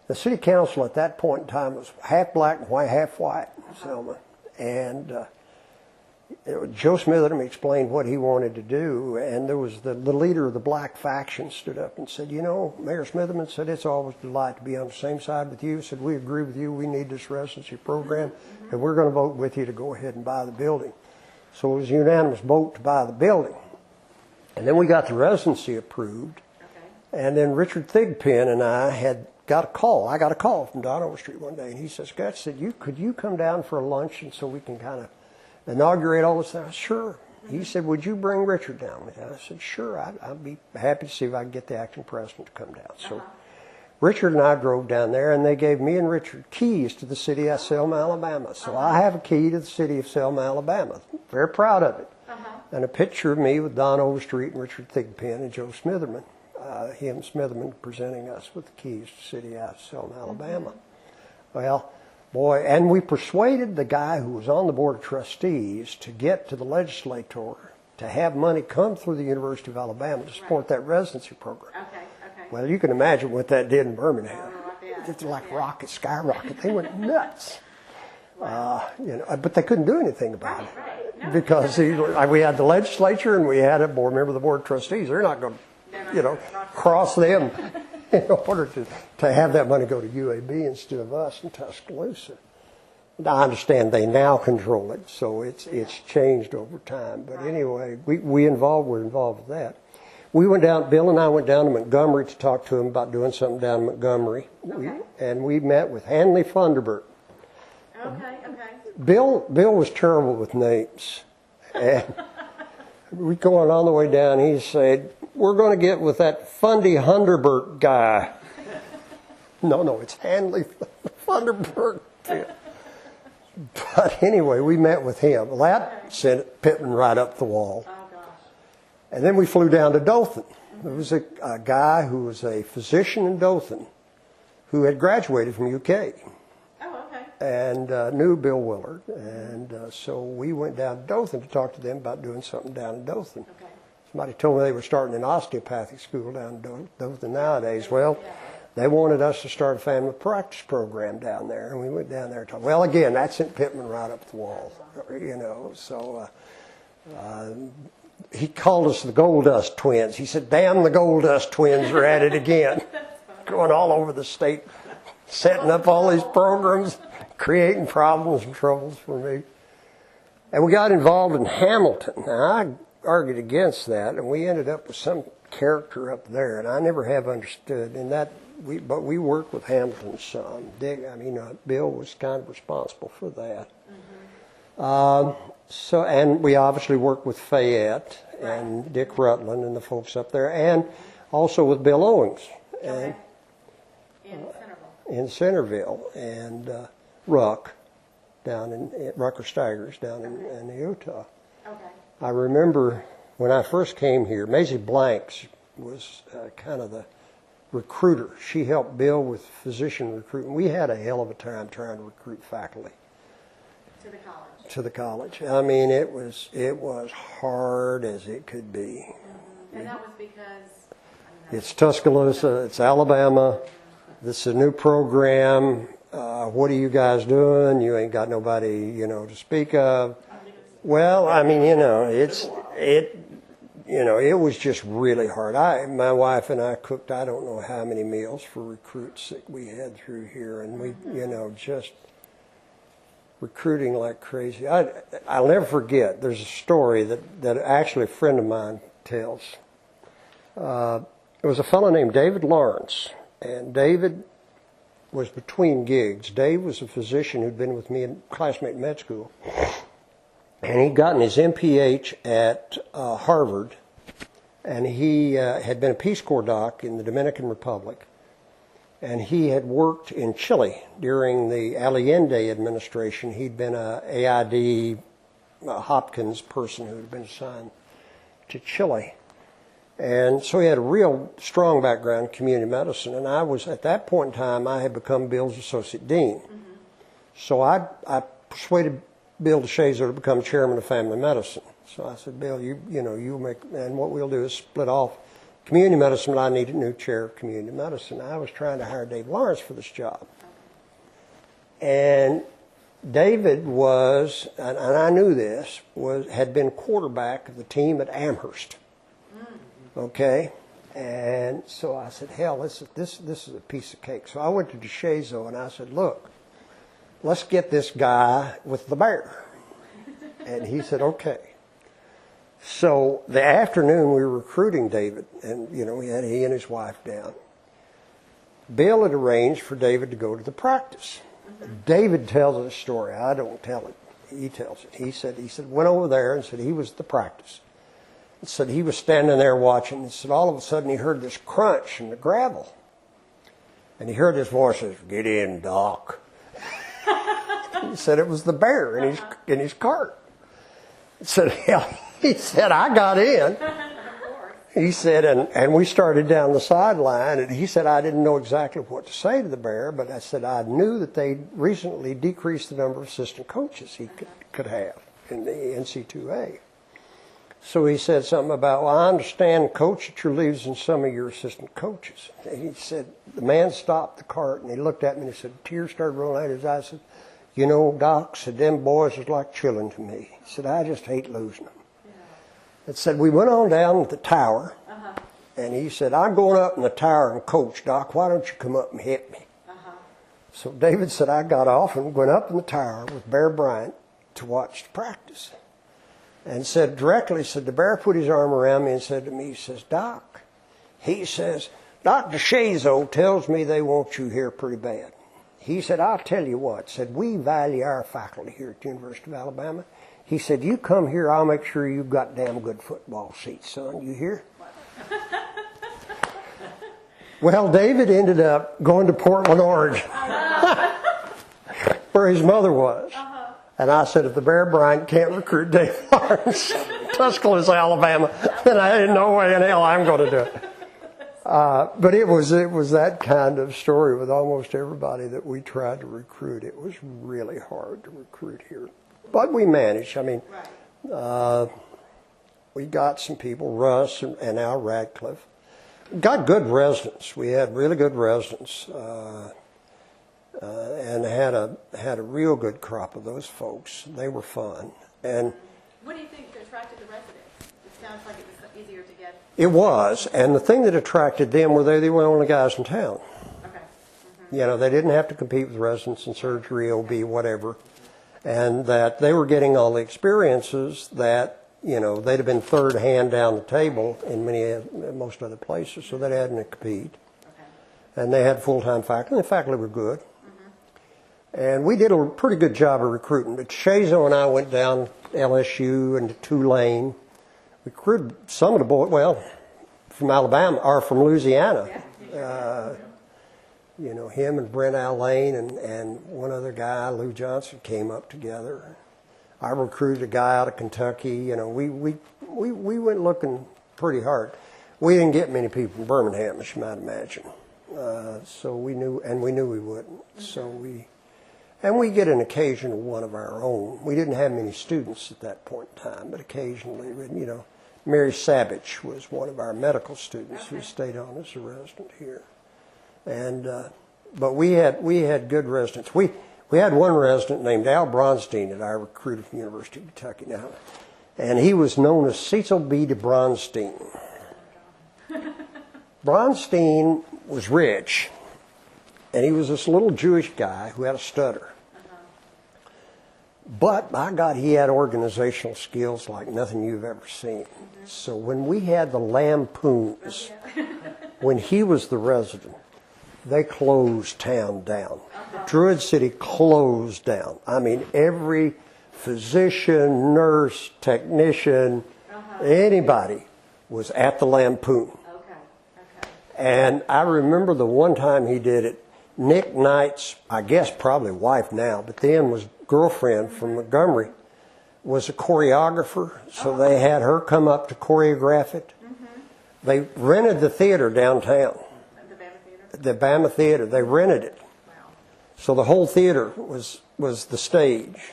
The City Council at that point in time was half black and white, half white in Selma. And Joe Smitherman explained what he wanted to do, and there was the leader of the black faction stood up and said, Mayor Smitherman said, "It's always a delight to be on the same side with you." Said, "We agree with you. We need this residency program, and we're going to vote with you to go ahead and buy the building." So it was a unanimous vote to buy the building. And then we got the residency approved. Okay. And then Richard Thigpen and I got a call. I got a call from Don Overstreet one day, and he said, "Scutch," said, could you come down for a luncheon so we can kind of inaugurate all this?" I said, "Sure." He said, "Would you bring Richard down with you?" I said, "Sure, I'd be happy to see if I can get the acting president to come down." So Richard and I drove down there, and they gave me and Richard keys to the city of Selma, Alabama. So I have a key to the city of Selma, Alabama. Very proud of it. And a picture of me with Don Overstreet and Richard Thigpen and Joe Smitherman. Him, Smitherman, presenting us with the keys to the city of Selma, Alabama. Well, boy, and we persuaded the guy who was on the Board of Trustees to get to the legislator to have money come through the University of Alabama to support that residency program. Okay. Well, you can imagine what that did in Birmingham. It's like skyrocket. They went nuts. But they couldn't do anything about it. No. Because we had the legislature and we had a member of the Board of Trustees. They're not going to, cross them in order to have that money go to UAB instead of us in Tuscaloosa. I understand they now control it, so it's changed over time. But anyway, we're involved with that. We went down, Bill and I went down to Montgomery to talk to him about doing something down in Montgomery. And we met with Hanley Funderburk. Okay. Bill was terrible with names. And we going on the way down, he said, "We're going to get with that Fundy Hunderberg guy." No, it's Hanley Funderburk. But anyway, we met with him. Well, that sent Pittman right up the wall. Oh, gosh. And then we flew down to Dothan. There was a guy who was a physician in Dothan who had graduated from UK. Oh, okay. And knew Bill Willard. And so we went down to Dothan to talk to them about doing something down in Dothan. Okay. Somebody told me they were starting an osteopathic school down in Dothan nowadays. Well, they wanted us to start a family practice program down there, and we went down there and talked. Well, again, that sent Pittman right up the wall, So he called us the Gold Dust Twins. He said, "Damn, the Gold Dust Twins are at it again." going all over the state, setting up all these programs, creating problems and troubles for me. And we got involved in Hamilton. Now, I argued against that, and we ended up with some character up there, and I never have understood. And but we worked with Hamilton's son. Bill was kind of responsible for that. And we obviously worked with Fayette and Dick Rutland and the folks up there, and also with Bill Owens and in Centerville and Ruck down in Rucker Steigers down in Utah. Okay. I remember when I first came here, Maisie Blanks was kind of the recruiter. She helped Bill with physician recruiting. We had a hell of a time trying to recruit faculty to the college. I mean, it was hard as it could be. And that was because it's Tuscaloosa, it's Alabama. This is a new program. What are you guys doing? You ain't got nobody, to speak of. Well, I mean, it was just really hard. My wife and I cooked I don't know how many meals for recruits that we had through here, and we, just recruiting like crazy. I'll never forget. There's a story that actually a friend of mine tells. It was a fellow named David Lawrence, and David was between gigs. Dave was a physician who'd been with me, a classmate in med school, and he'd gotten his MPH at Harvard, and he had been a Peace Corps doc in the Dominican Republic, and he had worked in Chile during the Allende administration. He'd been a AID Hopkins person who had been assigned to Chile. And so he had a real strong background in community medicine. And I was, at that point in time, I had become Bill's associate dean. So I persuaded Bill DeShazo to become chairman of family medicine. So I said, Bill, you make, and what we'll do is split off community medicine, but I need a new chair of community medicine. I was trying to hire Dave Lawrence for this job. And David was, and I knew this, had been quarterback of the team at Amherst. Okay? And so I said, hell, this is a piece of cake. So I went to DeShazo and I said, look, let's get this guy with the bear. And he said, okay. So the afternoon we were recruiting David, and we had he and his wife down. Bill had arranged for David to go to the practice. David tells a story. I don't tell it. He tells it. He said went over there and said he was at the practice. He said he was standing there watching. He said all of a sudden he heard this crunch in the gravel, and he heard this voice says, "Get in, Doc." He said it was the bear in his cart. He said, hell. He said, I got in. He said, and we started down the sideline, and he said, I didn't know exactly what to say to the bear, but I said, I knew that they recently decreased the number of assistant coaches he could have in the NC2A. So he said something about, well, I understand, Coach, that you're losing some of your assistant coaches. And he said, the man stopped the cart, and he looked at me, and he said, tears started rolling out of his eyes. I said, Doc, said, them boys is like children to me. He said, I just hate losing them. It said, we went on down to the tower, and he said, I'm going up in the tower and coach, Doc. Why don't you come up and hit me? So David said, I got off and went up in the tower with Bear Bryant to watch the practice. And said directly, the Bear put his arm around me and said to me, he says, Doc, Dr. DeShazo tells me they want you here pretty bad. He said, I'll tell you what, said, we value our faculty here at the University of Alabama. He said, you come here, I'll make sure you've got damn good football seats, son. You hear? Well, David ended up going to Portland, Oregon, where his mother was. And I said, if the Bear Bryant can't recruit Dave Lawrence, Tuscaloosa, Alabama, then I ain't no way in hell I'm going to do it. But it was that kind of story with almost everybody that we tried to recruit. It was really hard to recruit here. But we managed. I mean, we got some people, Russ and Al Radcliffe. Got good residents. We had really good residents, and had a real good crop of those folks. They were fun. And what do you think attracted the residents? It sounds like it was easier to get. It was, and the thing that attracted them were they were the only guys in town. Okay. You know, they didn't have to compete with residents in surgery, OB, whatever, and that they were getting all the experiences that, you know, they'd have been third hand down the table in most other places, so they hadn't to compete. Okay. And they had full-time faculty, and the faculty were good. And we did a pretty good job of recruiting. But Shazo and I went down to LSU and to Tulane. We recruited some of the boys, well, from Alabama, or from Louisiana. You know, him and Brent Allane and one other guy, Lou Johnson, came up together. I recruited a guy out of Kentucky. You know, we went looking pretty hard. We didn't get many people from Birmingham, as you might imagine. So we knew we wouldn't. So we get an occasional one of our own. We didn't have many students at that point in time, but occasionally, you know, Mary Savage was one of our medical students who stayed on as a resident here. And but we had good residents. We had one resident named Al Bronstein that I recruited from the University of Kentucky now, and he was known as Cecil B. de Bronstein. Bronstein was rich. And he was this little Jewish guy who had a stutter. But, by God, he had organizational skills like nothing you've ever seen. So when we had the Lampoons, when he was the resident, they closed town down. Druid City closed down. I mean, every physician, nurse, technician, anybody was at the Lampoon. And I remember the one time he did it, Nick Knight's, I guess probably wife now, but then was girlfriend from Montgomery, was a choreographer, so they had her come up to choreograph it. They rented the theater downtown. The Bama Theater? The Bama Theater. They rented it. Wow. So the whole theater was the stage.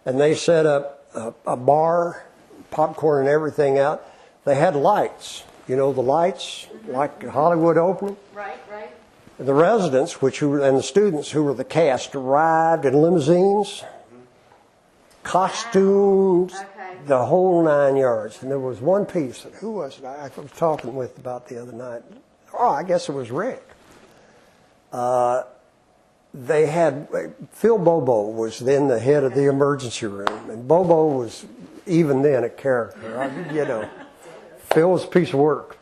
And they set up a bar, popcorn and everything out. They had lights. You know, the lights, like Hollywood opening. Right, right. The residents, and the students who were the cast, arrived in limousines, costumes, the whole 9 yards. And there was one piece that, who was it I was talking with about the other night? Oh, I guess it was Rick. They had, Phil Bobo was then the head of the emergency room, and Bobo was even then a character, you know. Phil was a piece of work.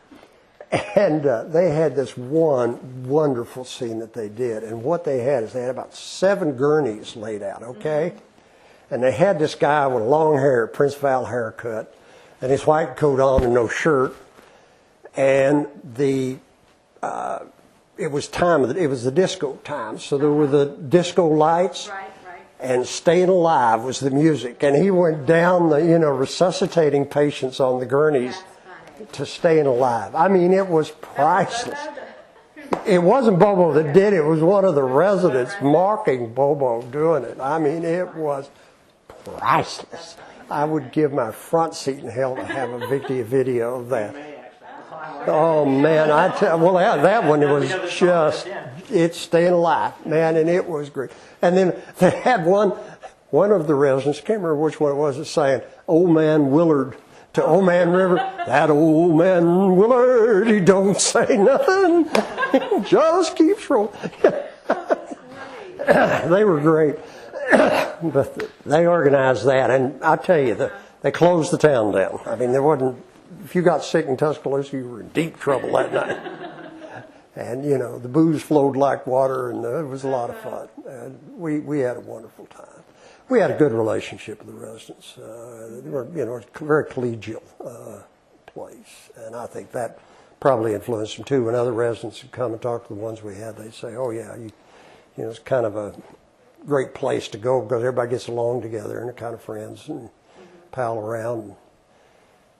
And they had this one wonderful scene that they did. And what they had is they had about 7 gurneys laid out, okay? And they had this guy with long hair, Prince Val haircut, and his white coat on and no shirt. And it was the disco time. So there were the disco lights. Right, right. And Staying Alive was the music. And he went down resuscitating patients on the gurneys to Staying Alive. I mean, it was priceless. It wasn't Bobo that did it. It was one of the residents mocking Bobo doing it. I mean, it was priceless. I would give my front seat in hell to have a video of that. Oh, man. That one was just, it's Staying Alive, man, and it was great. And then they had one of the residents, can't remember which one it was, saying, Old Man Willard, to Old Man River, that old man Willard, he don't say nothing, he just keeps rolling. They were great. But they organized that, and I tell you, they closed the town down. I mean, there wasn't, if you got sick in Tuscaloosa, you were in deep trouble that night. And, you know, the booze flowed like water, and it was a lot of fun. And we had a wonderful time. We had a good relationship with the residents. They were, you know, a very collegial place. And I think that probably influenced them, too. When other residents would come and talk to the ones we had, they'd say, oh, yeah, you know, it's kind of a great place to go because everybody gets along together and they're kind of friends and pal around.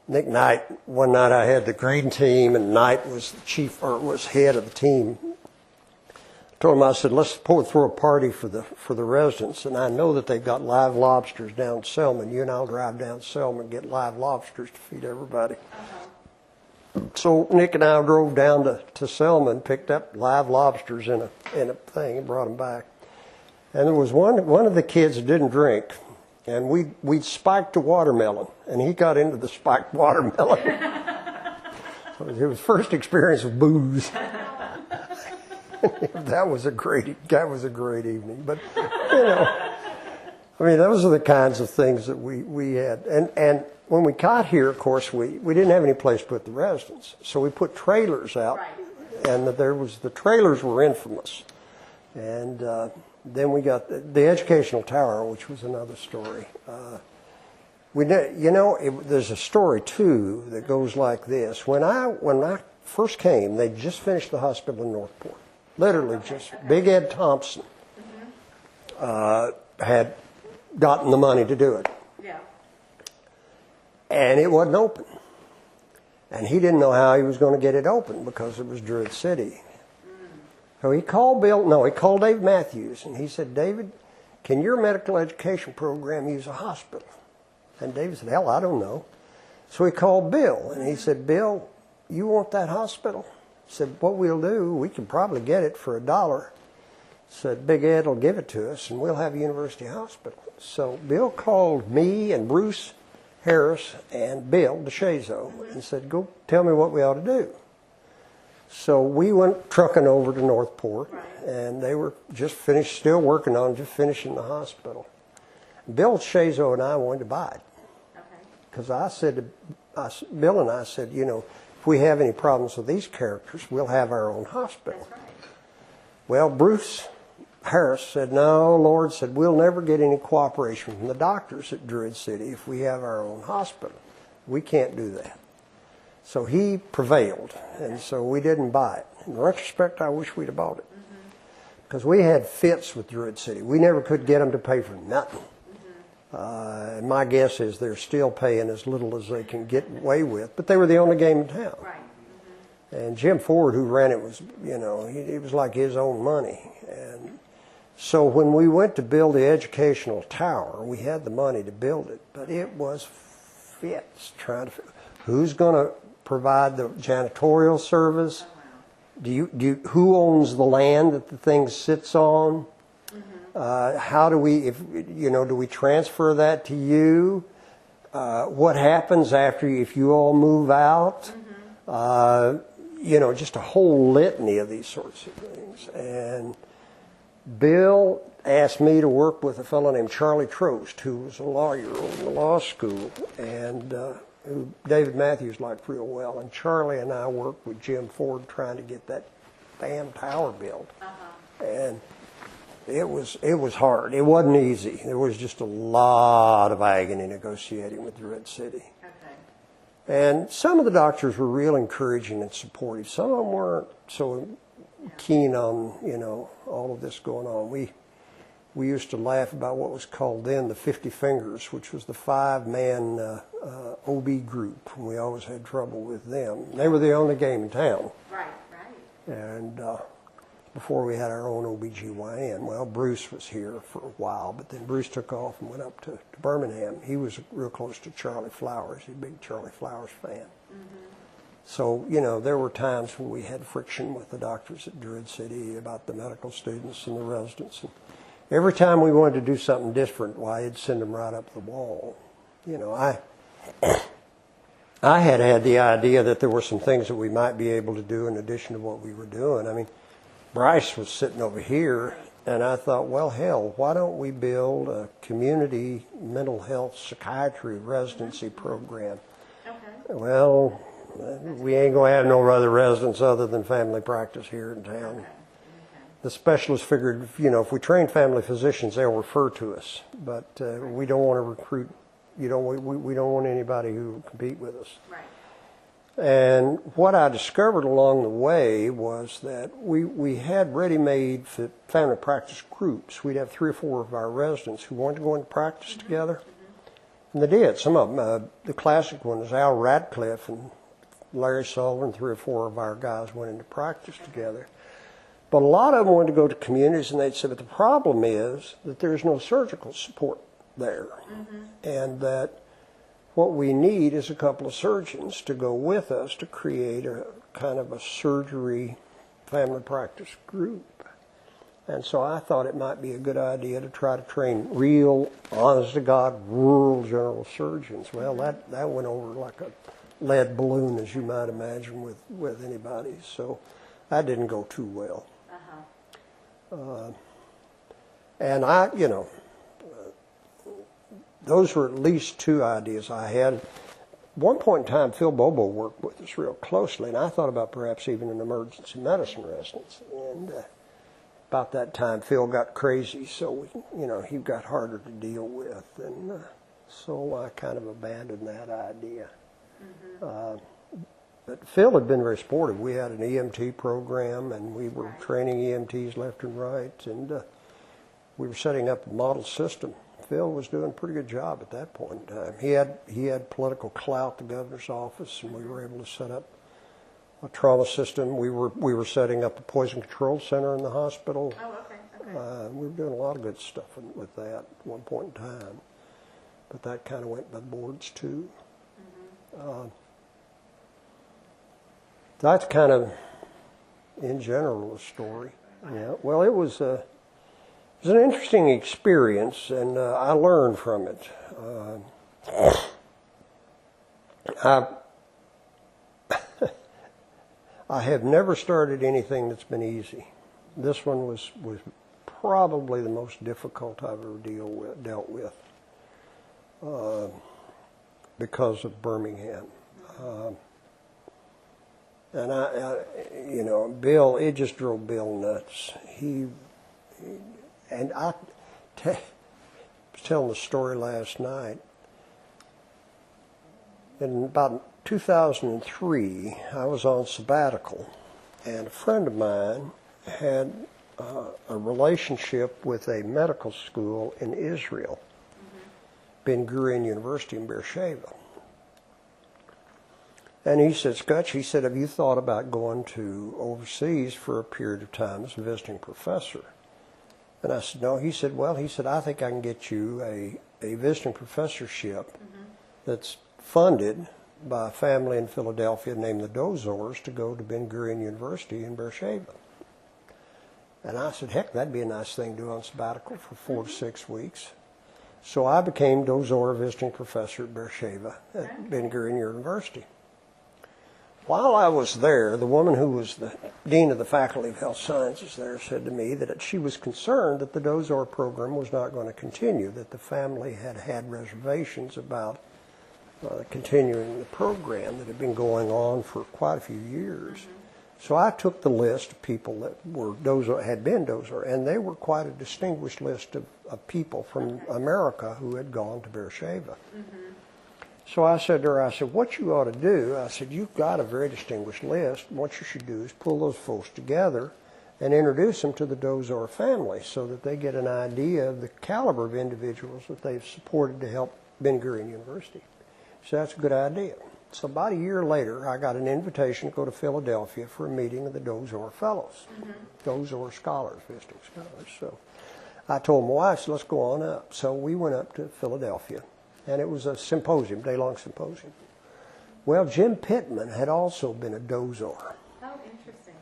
Nick Knight, one night I had the green team, and Knight was was head of the team. I told him, I said, let's throw a party for the residents, and I know that they've got live lobsters down in Selman. You and I'll drive down to Selman and get live lobsters to feed everybody. So Nick and I drove down to Selman, picked up live lobsters in a thing, and brought them back. And there was one of the kids that didn't drink, and we'd spiked a watermelon, and he got into the spiked watermelon. It was first experience with booze. That was a great evening. But, I mean, those are the kinds of things that we had. And when we got here, of course, we didn't have any place to put the residents. So we put trailers out. Right. And the trailers were infamous. And then we got the educational tower, which was another story. There's a story, too, that goes like this. When I first came, they just finished the hospital in Northport. Literally just. Big Ed Thompson had gotten the money to do it. Yeah. And it wasn't open. And he didn't know how he was going to get it open because it was Druid City. So he called Dave Matthews, and he said, David, can your medical education program use a hospital? And David said, hell, I don't know. So he called Bill, and he said, Bill, you want that hospital? He said, what we'll do, we can probably get it for $1. Said, Big Ed will give it to us, and we'll have a university hospital. So Bill called me and Bruce Harris and Bill DeShazo and said, go tell me what we ought to do. So we went trucking over to Northport, and they were still working on finishing the hospital. Bill DeShazo and I wanted to buy it. Because Bill and I said, if we have any problems with these characters, we'll have our own hospital. That's right. Well, Bruce Harris said, no, Lord said, we'll never get any cooperation from the doctors at Druid City if we have our own hospital. We can't do that. So he prevailed, and so we didn't buy it. In retrospect, I wish we'd have bought it. Because we had fits with Druid City. We never could get them to pay for nothing. And my guess is they're still paying as little as they can get away with, but they were the only game in town. Right. And Jim Ford, who ran it, was, it was like his own money. And so when we went to build the educational tower, we had the money to build it, but it was fits trying to who's going to provide the janitorial service? Who owns the land that the thing sits on? How do we, do we transfer that to you? What happens if you all move out? Just a whole litany of these sorts of things. And Bill asked me to work with a fellow named Charlie Trost, who was a lawyer in the law school, and who David Matthews liked real well. And Charlie and I worked with Jim Ford trying to get that damn tower built. And it was hard. It wasn't easy. There was just a lot of agony negotiating with Druid City. And some of the doctors were real encouraging and supportive. Some of them weren't so keen on, all of this going on. We used to laugh about what was called then the 50 Fingers, which was the 5-man OB group. We always had trouble with them. They were the only game in town. Right. And before we had our own OBGYN. Well, Bruce was here for a while, but then Bruce took off and went up to Birmingham. He was real close to Charlie Flowers. He's a big Charlie Flowers fan. So, there were times when we had friction with the doctors at Druid City about the medical students and the residents. And every time we wanted to do something different, I'd send them right up the wall. I had the idea that there were some things that we might be able to do in addition to what we were doing. I mean, Bryce was sitting over here, and I thought, well, hell, why don't we build a community mental health psychiatry residency program? Well, we ain't going to have no other residents other than family practice here in town. The specialists figured, if we train family physicians, they'll refer to us. But we don't want to recruit, we don't want anybody who will compete with us. And what I discovered along the way was that we had ready-made family practice groups. We'd have 3 or 4 of our residents who wanted to go into practice together. And they did. Some of them, the classic one is Al Radcliffe and Larry Sullivan, 3 or 4 of our guys went into practice together. But a lot of them wanted to go to communities, and they'd say, but the problem is that there's no surgical support there. And that what we need is a couple of surgeons to go with us to create a kind of a surgery family practice group. And so I thought it might be a good idea to try to train real, honest-to-God, rural general surgeons. Well, that went over lead balloon, as you might imagine, with anybody. So that didn't go too well. And those were at least two ideas I had. At one point in time, Phil Bobo worked with us real closely, and I thought about perhaps even an emergency medicine residency. And about that time, Phil got crazy, so he got harder to deal with, and so I kind of abandoned that idea. But Phil had been very supportive. We had an EMT program, and we were training EMTs left and right, and we were setting up a model system. Phil was doing a pretty good job at that point in time. He had political clout at the governor's office, and we were able to set up a trauma system. We were setting up a poison control center in the hospital. Oh, okay. We were doing a lot of good stuff with that at one point in time. But that kind of went by the boards too. That's kind of, in general, the story. Yeah. Well, it was an interesting experience, and I learned from it. I have never started anything that's been easy. This one was probably the most difficult I've ever dealt with because of Birmingham. And Bill, it just drove Bill nuts. I was telling the story last night. In about 2003, I was on sabbatical, and a friend of mine had a relationship with a medical school in Israel, Ben Gurion University in Beersheba. And he said, Scutch, he said, have you thought about going to overseas for a period of time as a visiting professor? And I said, no. He said, I think I can get you a visiting professorship that's funded by a family in Philadelphia named the Dozors to go to Ben Gurion University in Beersheba. And I said, heck, that'd be a nice thing to do on sabbatical for 4 to 6 weeks. So I became Dozor visiting professor at Beersheba at Ben Gurion University. While I was there, the woman who was the dean of the Faculty of Health Sciences there said to me that she was concerned that the Dozor program was not going to continue, that the family had reservations about continuing the program that had been going on for quite a few years. So I took the list of people that had been Dozor, and they were quite a distinguished list of people from America who had gone to Beersheba. So I said to her, what you ought to do, I said, you've got a very distinguished list. What you should do is pull those folks together and introduce them to the Dozor family so that they get an idea of the caliber of individuals that they've supported to help Ben Gurion University. So that's a good idea. So about a year later, I got an invitation to go to Philadelphia for a meeting of the Dozor Fellows, Dozor Scholars, visiting scholars. So I told my wife, let's go on up. So we went up to Philadelphia. And it was a symposium, day-long symposium. Well, Jim Pittman had also been a Dozor. Oh, interesting.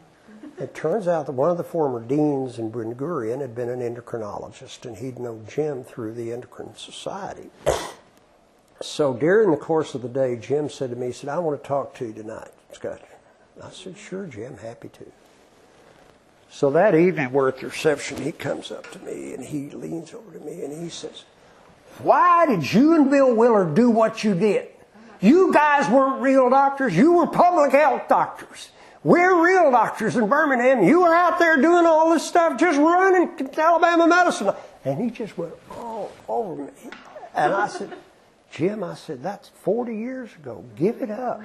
It turns out that one of the former deans in Ben Gurion had been an endocrinologist, and he'd known Jim through the Endocrine Society. So during the course of the day, Jim said to me, he said, I want to talk to you tonight, Scott. I said, sure, Jim, happy to. So that evening, we're at the reception. He comes up to me, and he leans over to me, and he says, why did you and Bill Willard do what you did? You guys weren't real doctors. You were public health doctors. We're real doctors in Birmingham. You were out there doing all this stuff, just running Alabama medicine. And he just went all over me. And I said, Jim, I said, that's 40 years ago. Give it up.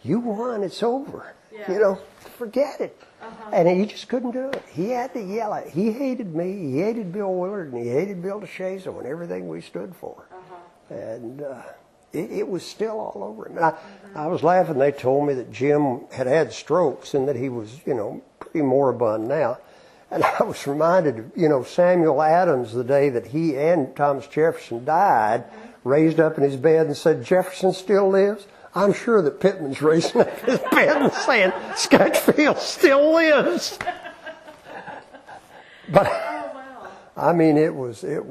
You won. It's over. Yeah. Forget it. And he just couldn't do it. He had to yell at it. He hated me. He hated Bill Willard, and he hated Bill DeShazo and everything we stood for. And it was still all over him. And I was laughing. They told me that Jim had strokes and that he was, pretty moribund now. And I was reminded of, Samuel Adams, the day that he and Thomas Jefferson died, raised up in his bed and said, Jefferson still lives. I'm sure that Pittman's raising up his bed and saying, Scutchfield still lives. But, I mean, it was a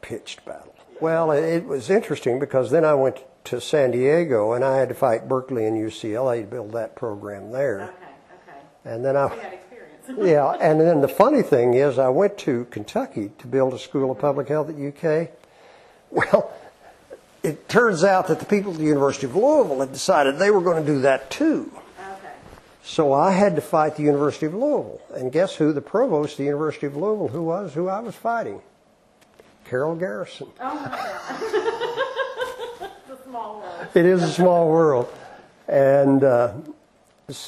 pitched battle. Well, it was interesting because then I went to San Diego and I had to fight Berkeley and UCLA to build that program there. Okay. And then We had experience. yeah, and then the funny thing is I went to Kentucky to build a school of public health at UK. Well, it turns out that the people at the University of Louisville had decided they were going to do that too. Okay. So I had to fight the University of Louisville. And guess who the provost of the University of Louisville who I was fighting? Carol Garrison. Oh my God. It's a small world. It is a small world. And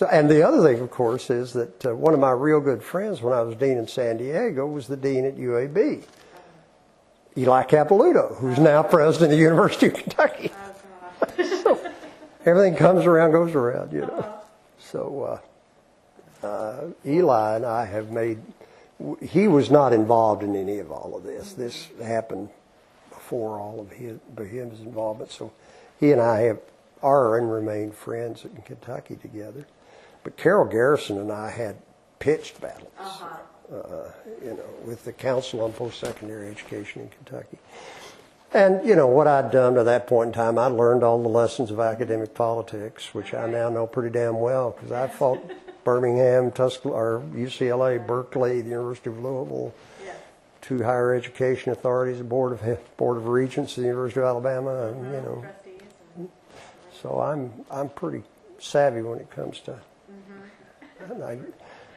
and the other thing, of course, is that one of my real good friends when I was dean in San Diego was the dean at UAB, Eli Capilouto, who's now president of the University of Kentucky. So everything comes around, goes around, you know. So Eli and I have made. He was not involved in any of all of this. This happened before all of his involvement. So he and I are and remain friends in Kentucky together. But Carol Garrison and I had pitched battles, you know, with the Council on Post-Secondary Education in Kentucky. And, you know, what I'd done to that point in time, I learned all the lessons of academic politics, which I now know pretty damn well because I fought Birmingham, UCLA, Berkeley, the University of Louisville, two higher education authorities, the Board of Regents of the University of Alabama, and, you know. So I'm pretty savvy when it comes to. And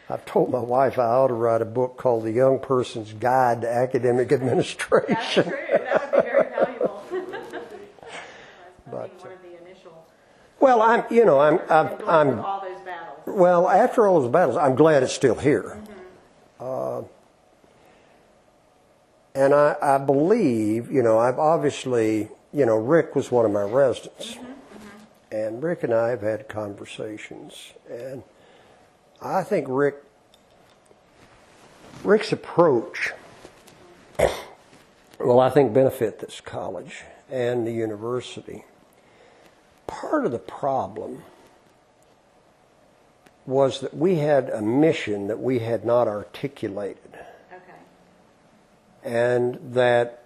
I've told my wife I ought to write a book called The Young Person's Guide to Academic Administration. That's true. That would be very valuable. But one of the initial. Well, I'm all those battles. Well, after all those battles, I'm glad it's still here. And I believe, you know, I've obviously, you know, Rick was one of my residents. And Rick and I have had conversations. And I think Rick's approach will, I think, benefit this college and the university. Part of the problem was that we had a mission that we had not articulated. And that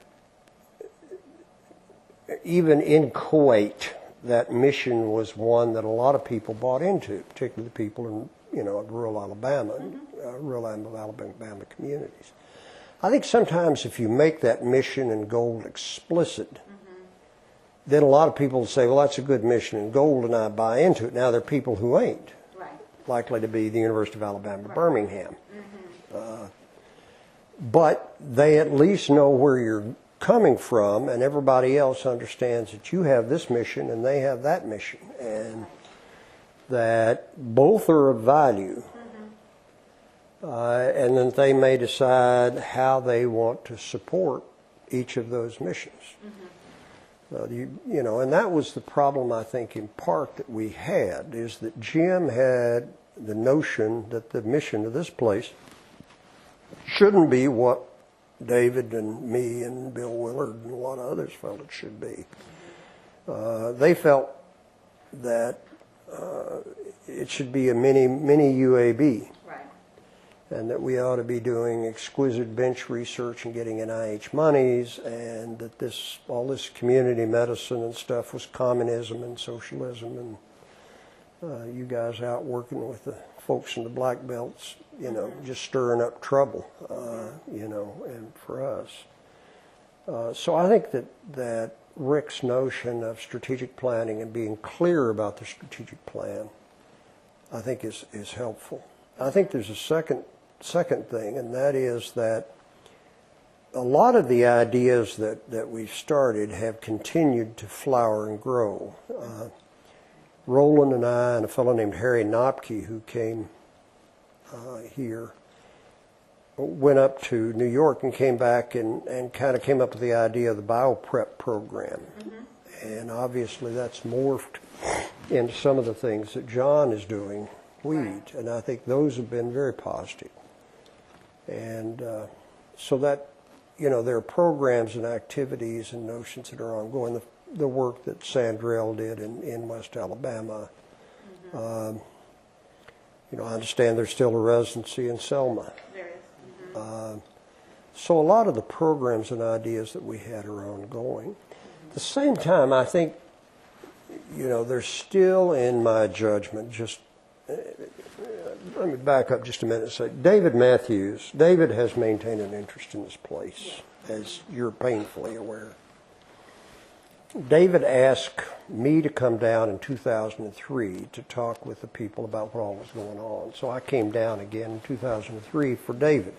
even in Kuwait, that mission was one that a lot of people bought into, particularly the people in, you know, rural Alabama, rural Alabama communities. I think sometimes if you make that mission and goal explicit, then a lot of people will say, well, that's a good mission and goal, and I buy into it. Now, there are people who ain't likely to be the University of Alabama, Birmingham. But they at least know where you're coming from, and everybody else understands that you have this mission and they have that mission, and that both are of value. And then they may decide how they want to support each of those missions. You know, and that was the problem, I think, in part that we had, is that Jim had the notion that the mission of this place shouldn't be what David and me and Bill Willard and a lot of others felt it should be. They felt that it should be a mini UAB, and that we ought to be doing exquisite bench research and getting NIH monies, and that all this community medicine and stuff was communism and socialism, and you guys out working with the folks in the black belts, you know, just stirring up trouble, you know, and for us. So I think that Rick's notion of strategic planning and being clear about the strategic plan, I think is helpful. I think there's a second thing, and that is that a lot of the ideas that we've started have continued to flower and grow. Roland and I and a fellow named Harry Knopke, who came here, went up to New York and came back and kind of came up with the idea of the bioprep program. And obviously that's morphed into some of the things that John is doing, WEED, and I think those have been very positive. And so that, you know, there are programs and activities and notions that are ongoing. The work that Sandrell did in West Alabama. You know, I understand there's still a residency in Selma. There is. So a lot of the programs and ideas that we had are ongoing. At the same time, I think, there's still, in my judgment, just, let me back up just a minute and say, David has maintained an interest in this place, as you're painfully aware. David asked me to come down in 2003 to talk with the people about what all was going on. So I came down again in 2003 for David.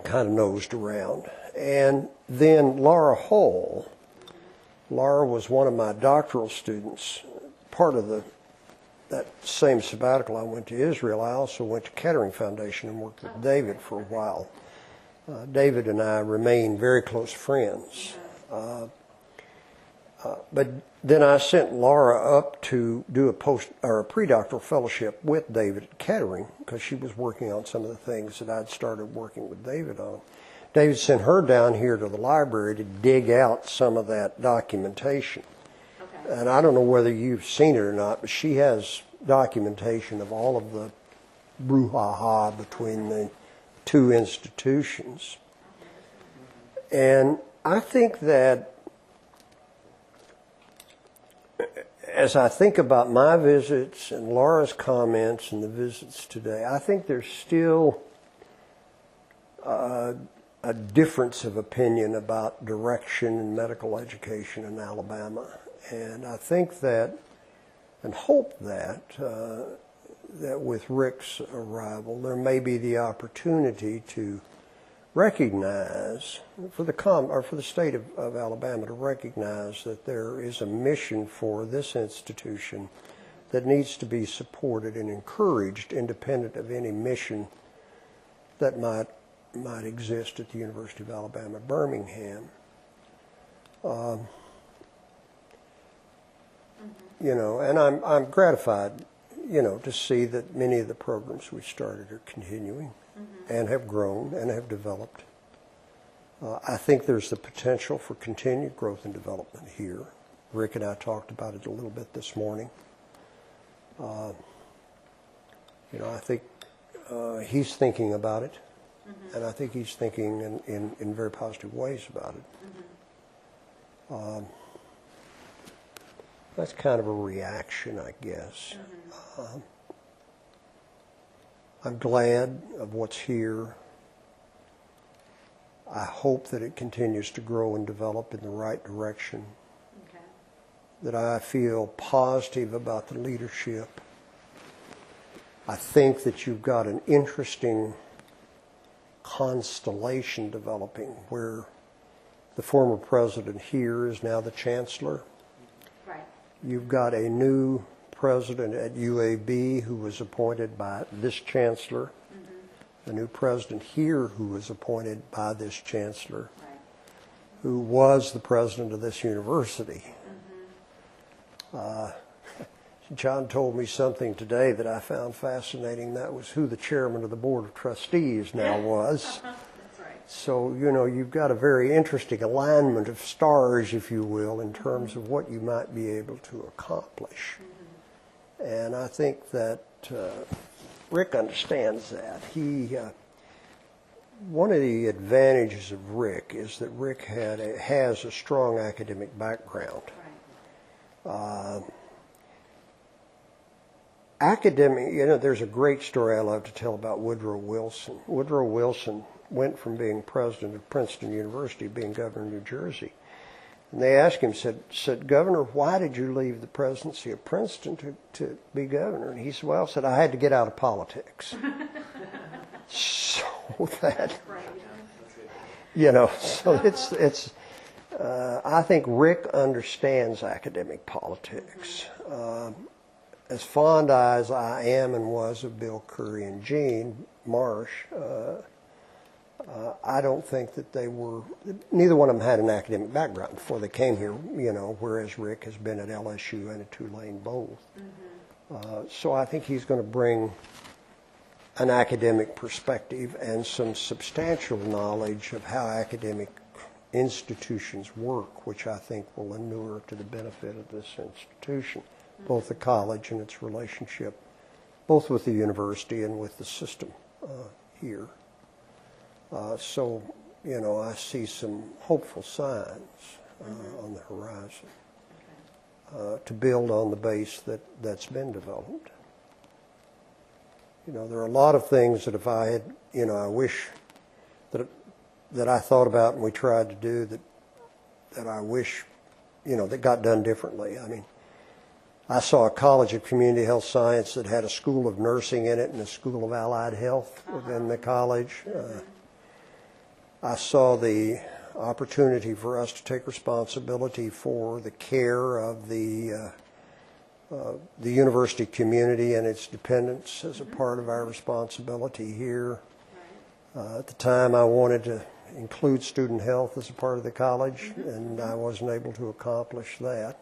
Kind of nosed around. And then Laura Hull. Laura was one of my doctoral students. Part of that same sabbatical I went to Israel, I also went to Kettering Foundation and worked with David for a while. David and I remained very close friends. But then I sent Laura up to do a predoctoral fellowship with David at Kettering because she was working on some of the things that I'd started working with David on. David sent her down here to the library to dig out some of that documentation. Okay. And I don't know whether you've seen it or not, but she has documentation of all of the brouhaha between the two institutions. And I think that as I think about my visits and Laura's comments and the visits today, I think there's still a difference of opinion about direction in medical education in Alabama. And I think that and hope that with Rick's arrival, there may be the opportunity to recognize, for the state of Alabama to recognize that there is a mission for this institution that needs to be supported and encouraged independent of any mission that might exist at the University of Alabama, Birmingham. And I'm gratified, to see that many of the programs we started are continuing and have grown and have developed. I think there's the potential for continued growth and development here. Rick and I talked about it a little bit this morning. I think he's thinking about it, and I think he's thinking in very positive ways about it. That's kind of a reaction, I guess. I'm glad of what's here. I hope that it continues to grow and develop in the right direction. Okay. That I feel positive about the leadership. I think that you've got an interesting constellation developing where the former president here is now the chancellor. Right. You've got a new president at UAB who was appointed by this chancellor, the new president here who was appointed by this chancellor, who was the president of this university. John told me something today that I found fascinating. That was who the chairman of the Board of Trustees now was. That's right. So, you've got a very interesting alignment of stars, if you will, in terms of what you might be able to accomplish. And I think that Rick understands that. One of the advantages of Rick is that Rick has a strong academic background. There's a great story I love to tell about Woodrow Wilson. Woodrow Wilson went from being president of Princeton University to being governor of New Jersey. And they asked him, said, Governor, why did you leave the presidency of Princeton to be governor? And he said, I had to get out of politics. So that, so it's I think Rick understands academic politics. As fond as I am and was of Bill Curry and Gene Marsh, I don't think that neither one of them had an academic background before they came here, whereas Rick has been at LSU and at Tulane both. So I think he's going to bring an academic perspective and some substantial knowledge of how academic institutions work, which I think will inure to the benefit of this institution, both the college and its relationship, both with the university and with the system here. So, you know, I see some hopeful signs on the horizon to build on the base that's been developed. You know, there are a lot of things that if I had, you know, I wish that I thought about and we tried to do that I wish, you know, that got done differently. I mean, I saw a college of community health science that had a school of nursing in it and a school of allied health within the college. I saw the opportunity for us to take responsibility for the care of the university community and its dependents as a part of our responsibility here. At the time, I wanted to include student health as a part of the college, and I wasn't able to accomplish that.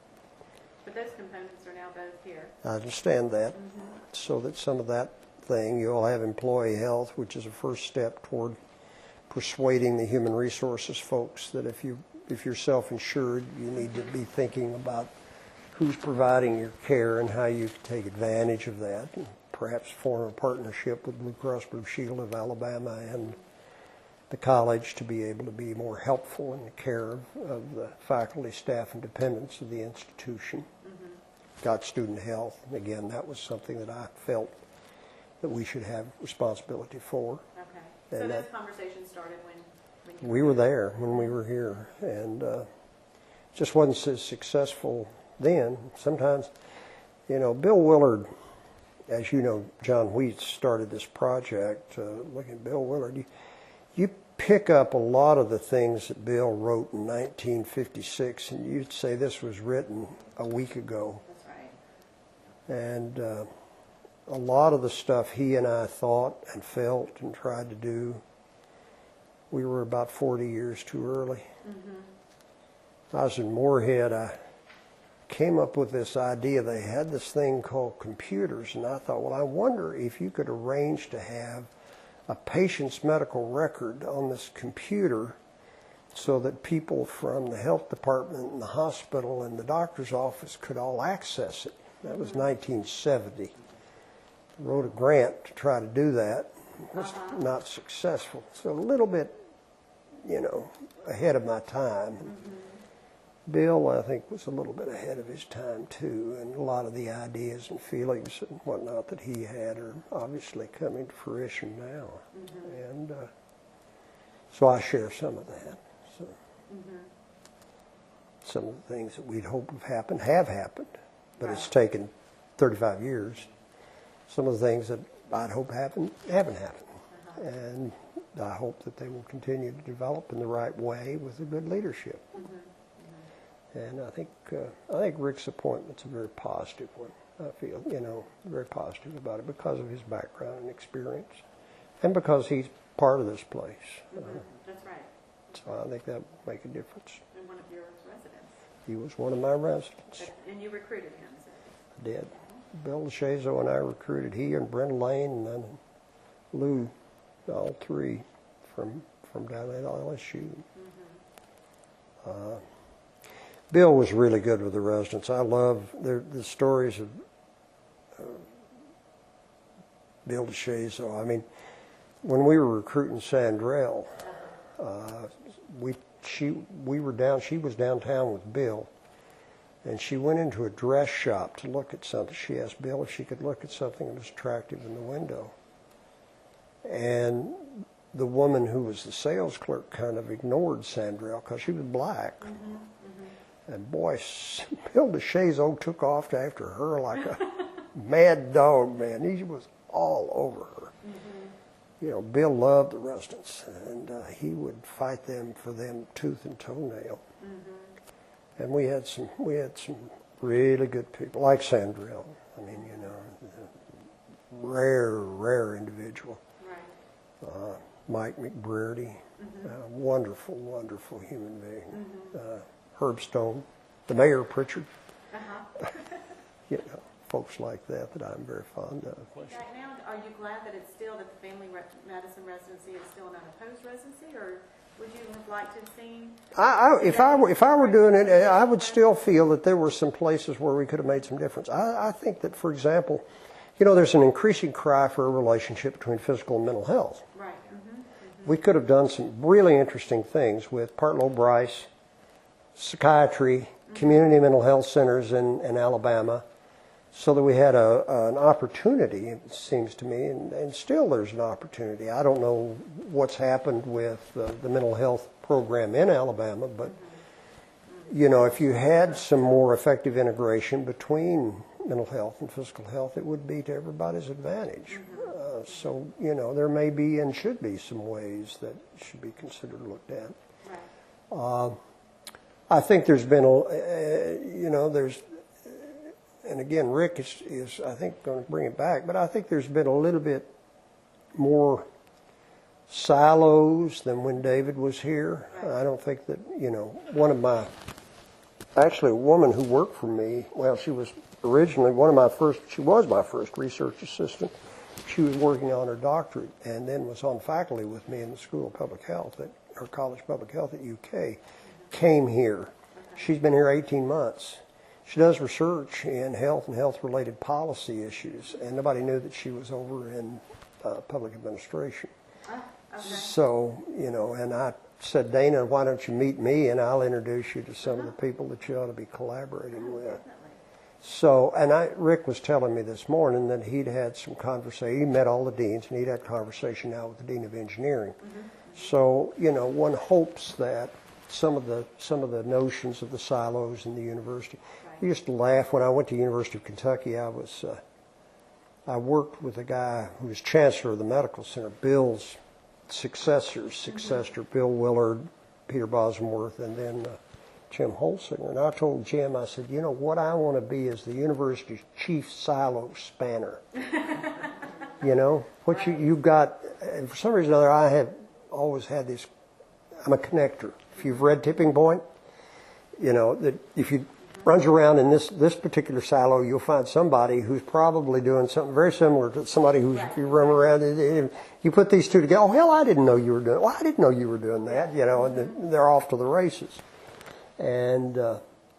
But those components are now both here. I understand that. So that some of that thing, you'll have employee health, which is a first step toward persuading the human resources folks that if you're self-insured, you need to be thinking about who's providing your care and how you can take advantage of that, and perhaps form a partnership with Blue Cross Blue Shield of Alabama and the college to be able to be more helpful in the care of the faculty, staff, and dependents of the institution. Got student health, and again, that was something that I felt that we should have responsibility for. Okay. So those conversations started when you we were there, when we were here, and just wasn't so successful then. Sometimes, you know, Bill Willard, as you know, John Wheat started this project. Look at Bill Willard. You pick up a lot of the things that Bill wrote in 1956, and you'd say this was written a week ago. That's right. And a lot of the stuff he and I thought and felt and tried to do, we were about 40 years too early. I was in Moorhead. I came up with this idea. They had this thing called computers, and I thought, well, I wonder if you could arrange to have a patient's medical record on this computer so that people from the health department and the hospital and the doctor's office could all access it. That was 1970. Wrote a grant to try to do that. Was not successful. So a little bit, you know, ahead of my time. Bill, I think, was a little bit ahead of his time, too, and a lot of the ideas and feelings and whatnot that he had are obviously coming to fruition now. And so I share some of that. So some of the things that we'd hoped have happened, but it's taken 35 years. Some of the things that I'd hope happen haven't happened. And I hope that they will continue to develop in the right way with a good leadership. And I think Rick's appointment's a very positive one. I feel, you know, very positive about it because of his background and experience, and because he's part of this place. That's right. So I think that will make a difference. And one of your residents. He was one of my residents. And you recruited him, so. I did. Bill DeShazo and I recruited he and Brenda Lane and then Lou, all three from down at LSU. Bill was really good with the residents. I love the stories of Bill DeShazo. I mean, when we were recruiting Sandrell, she was downtown with Bill, and she went into a dress shop to look at something. She asked Bill if she could look at something that was attractive in the window. And the woman who was the sales clerk kind of ignored Sandrell because she was black. And boy, Bill DeShazo took off after her like a mad dog, man. He was all over her. You know, Bill loved the residents, and he would fight for them tooth and toenail. And we had some really good people, like Sandrell. I mean, you know, rare individual. Right. Mike McBrearty, wonderful, wonderful human being. Herb Stone, the Mayor Pritchard. You know, folks like that I'm very fond of. Right now, are you glad that it's still that the family medicine residency is still an unopposed residency, or would you have liked to have seen? If I were doing it, I would still feel that there were some places where we could have made some difference. I think that, for example, you know, there's an increasing cry for a relationship between physical and mental health. Right. We could have done some really interesting things with Partlow Bryce, psychiatry, community mental health centers in Alabama, so that we had an opportunity, it seems to me, and still there's an opportunity. I don't know what's happened with the mental health program in Alabama, but you know, if you had some more effective integration between mental health and physical health, it would be to everybody's advantage. So, you know, there may be and should be some ways that should be considered looked at. Right. I think there's been, you know, there's, and again, Rick is I think, going to bring it back, but I think there's been a little bit more silos than when David was here. Right. I don't think that, you know, actually a woman who worked for me, well, she was originally she was my first research assistant. She was working on her doctorate and then was on faculty with me in the School of Public Health or College of Public Health at UK. Came here. She's been here 18 months. She does research in health and health-related policy issues, and nobody knew that she was over in public administration. Okay. So, you know, and I said, Dana, why don't you meet me and I'll introduce you to some of the people that you ought to be collaborating with. Definitely. So, and Rick was telling me this morning that he'd had some conversation. He met all the deans, and he'd had conversation now with the dean of engineering. So, you know, one hopes that some of the notions of the silos in the university. Right. I used to laugh when I went to University of Kentucky. I worked with a guy who was chancellor of the medical center, Bill's successor, Bill Willard, Peter Bosworth, and then Jim Holsinger. And I told Jim, I said, you know, what I want to be is the university's chief silo spanner. You know, what you've got, and for some reason or other, I have always had this, I'm a connector. If you've read Tipping Point, you know, that if you runs around in this particular silo, you'll find somebody who's probably doing something very similar to somebody who's, if you run around, you put these two together, oh, hell, I didn't know you were doing it. Well, I didn't know you were doing that, you know, and they're off to the races. And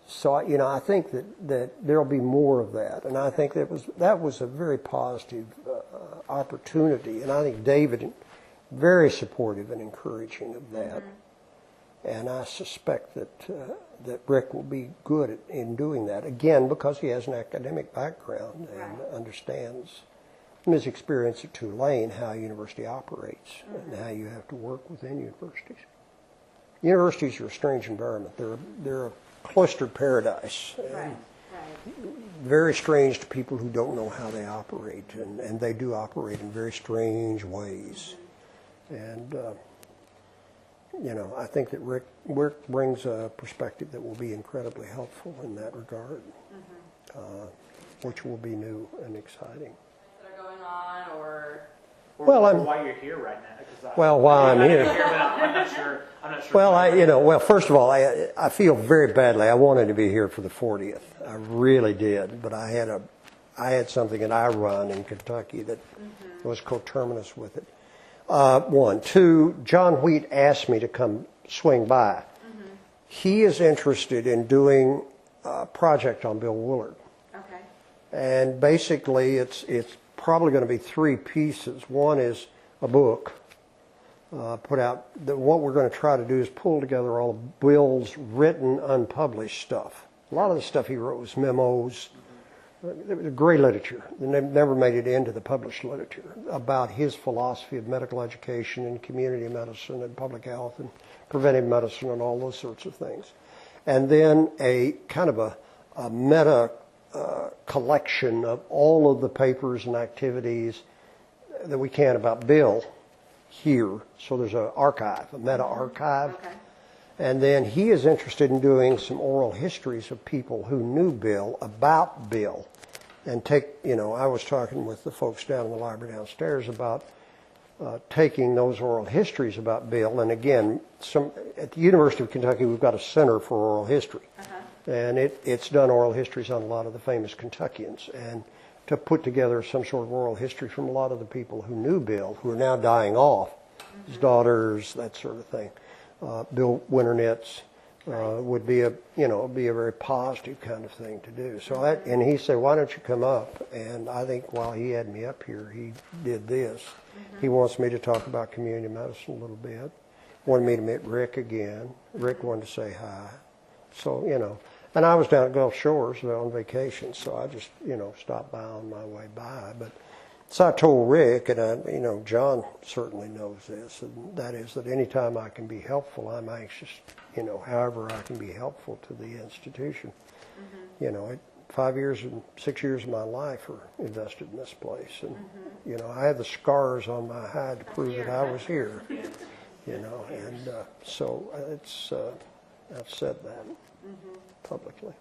so, you know, I think that there'll be more of that. And I think that was a very positive opportunity. And I think David, very supportive and encouraging of that. And I suspect that Rick will be good in doing that, again, because he has an academic background and understands from his experience at Tulane how a university operates and how you have to work within universities. Universities are a strange environment. They're a cloistered paradise. Right. Very strange to people who don't know how they operate, and they do operate in very strange ways. And you know, I think that Rick brings a perspective that will be incredibly helpful in that regard, which will be new and exciting. That are going on, or why you're here right now? While I'm here. I'm not sure. Well, first of all, I feel very badly. I wanted to be here for the 40th. I really did, but I had something that I run in Kentucky that was coterminous with it. One. Two, John Wheat asked me to come swing by. He is interested in doing a project on Bill Willard. Okay. And basically, it's probably going to be three pieces. One is a book put out. What we're going to try to do is pull together all of Bill's written, unpublished stuff. A lot of the stuff he wrote was memos. It was great literature. They never made it into the published literature about his philosophy of medical education and community medicine and public health and preventive medicine and all those sorts of things. And then a kind of a meta collection of all of the papers and activities that we can about Bill here. So there's an archive, a meta archive. Okay. And then he is interested in doing some oral histories of people who knew Bill, about Bill. And I was talking with the folks down in the library downstairs about taking those oral histories about Bill. And again, at the University of Kentucky, we've got a center for oral history. And it's done oral histories on a lot of the famous Kentuckians. And to put together some sort of oral history from a lot of the people who knew Bill, who are now dying off, his daughters, that sort of thing. Bill Winternitz, would be a very positive kind of thing to do. So and he said, why don't you come up? And I think while he had me up here, he did this. He wants me to talk about community medicine a little bit. Wanted me to meet Rick again. Rick wanted to say hi. So, and I was down at Gulf Shores on vacation, so I just, stopped by on my way by. But so I told Rick, and John certainly knows this, and that is that anytime I can be helpful, I'm anxious, however I can be helpful to the institution. 5 years and 6 years of my life are invested in this place, and I have the scars on my hide to prove that I was here. And so it's I've said that publicly.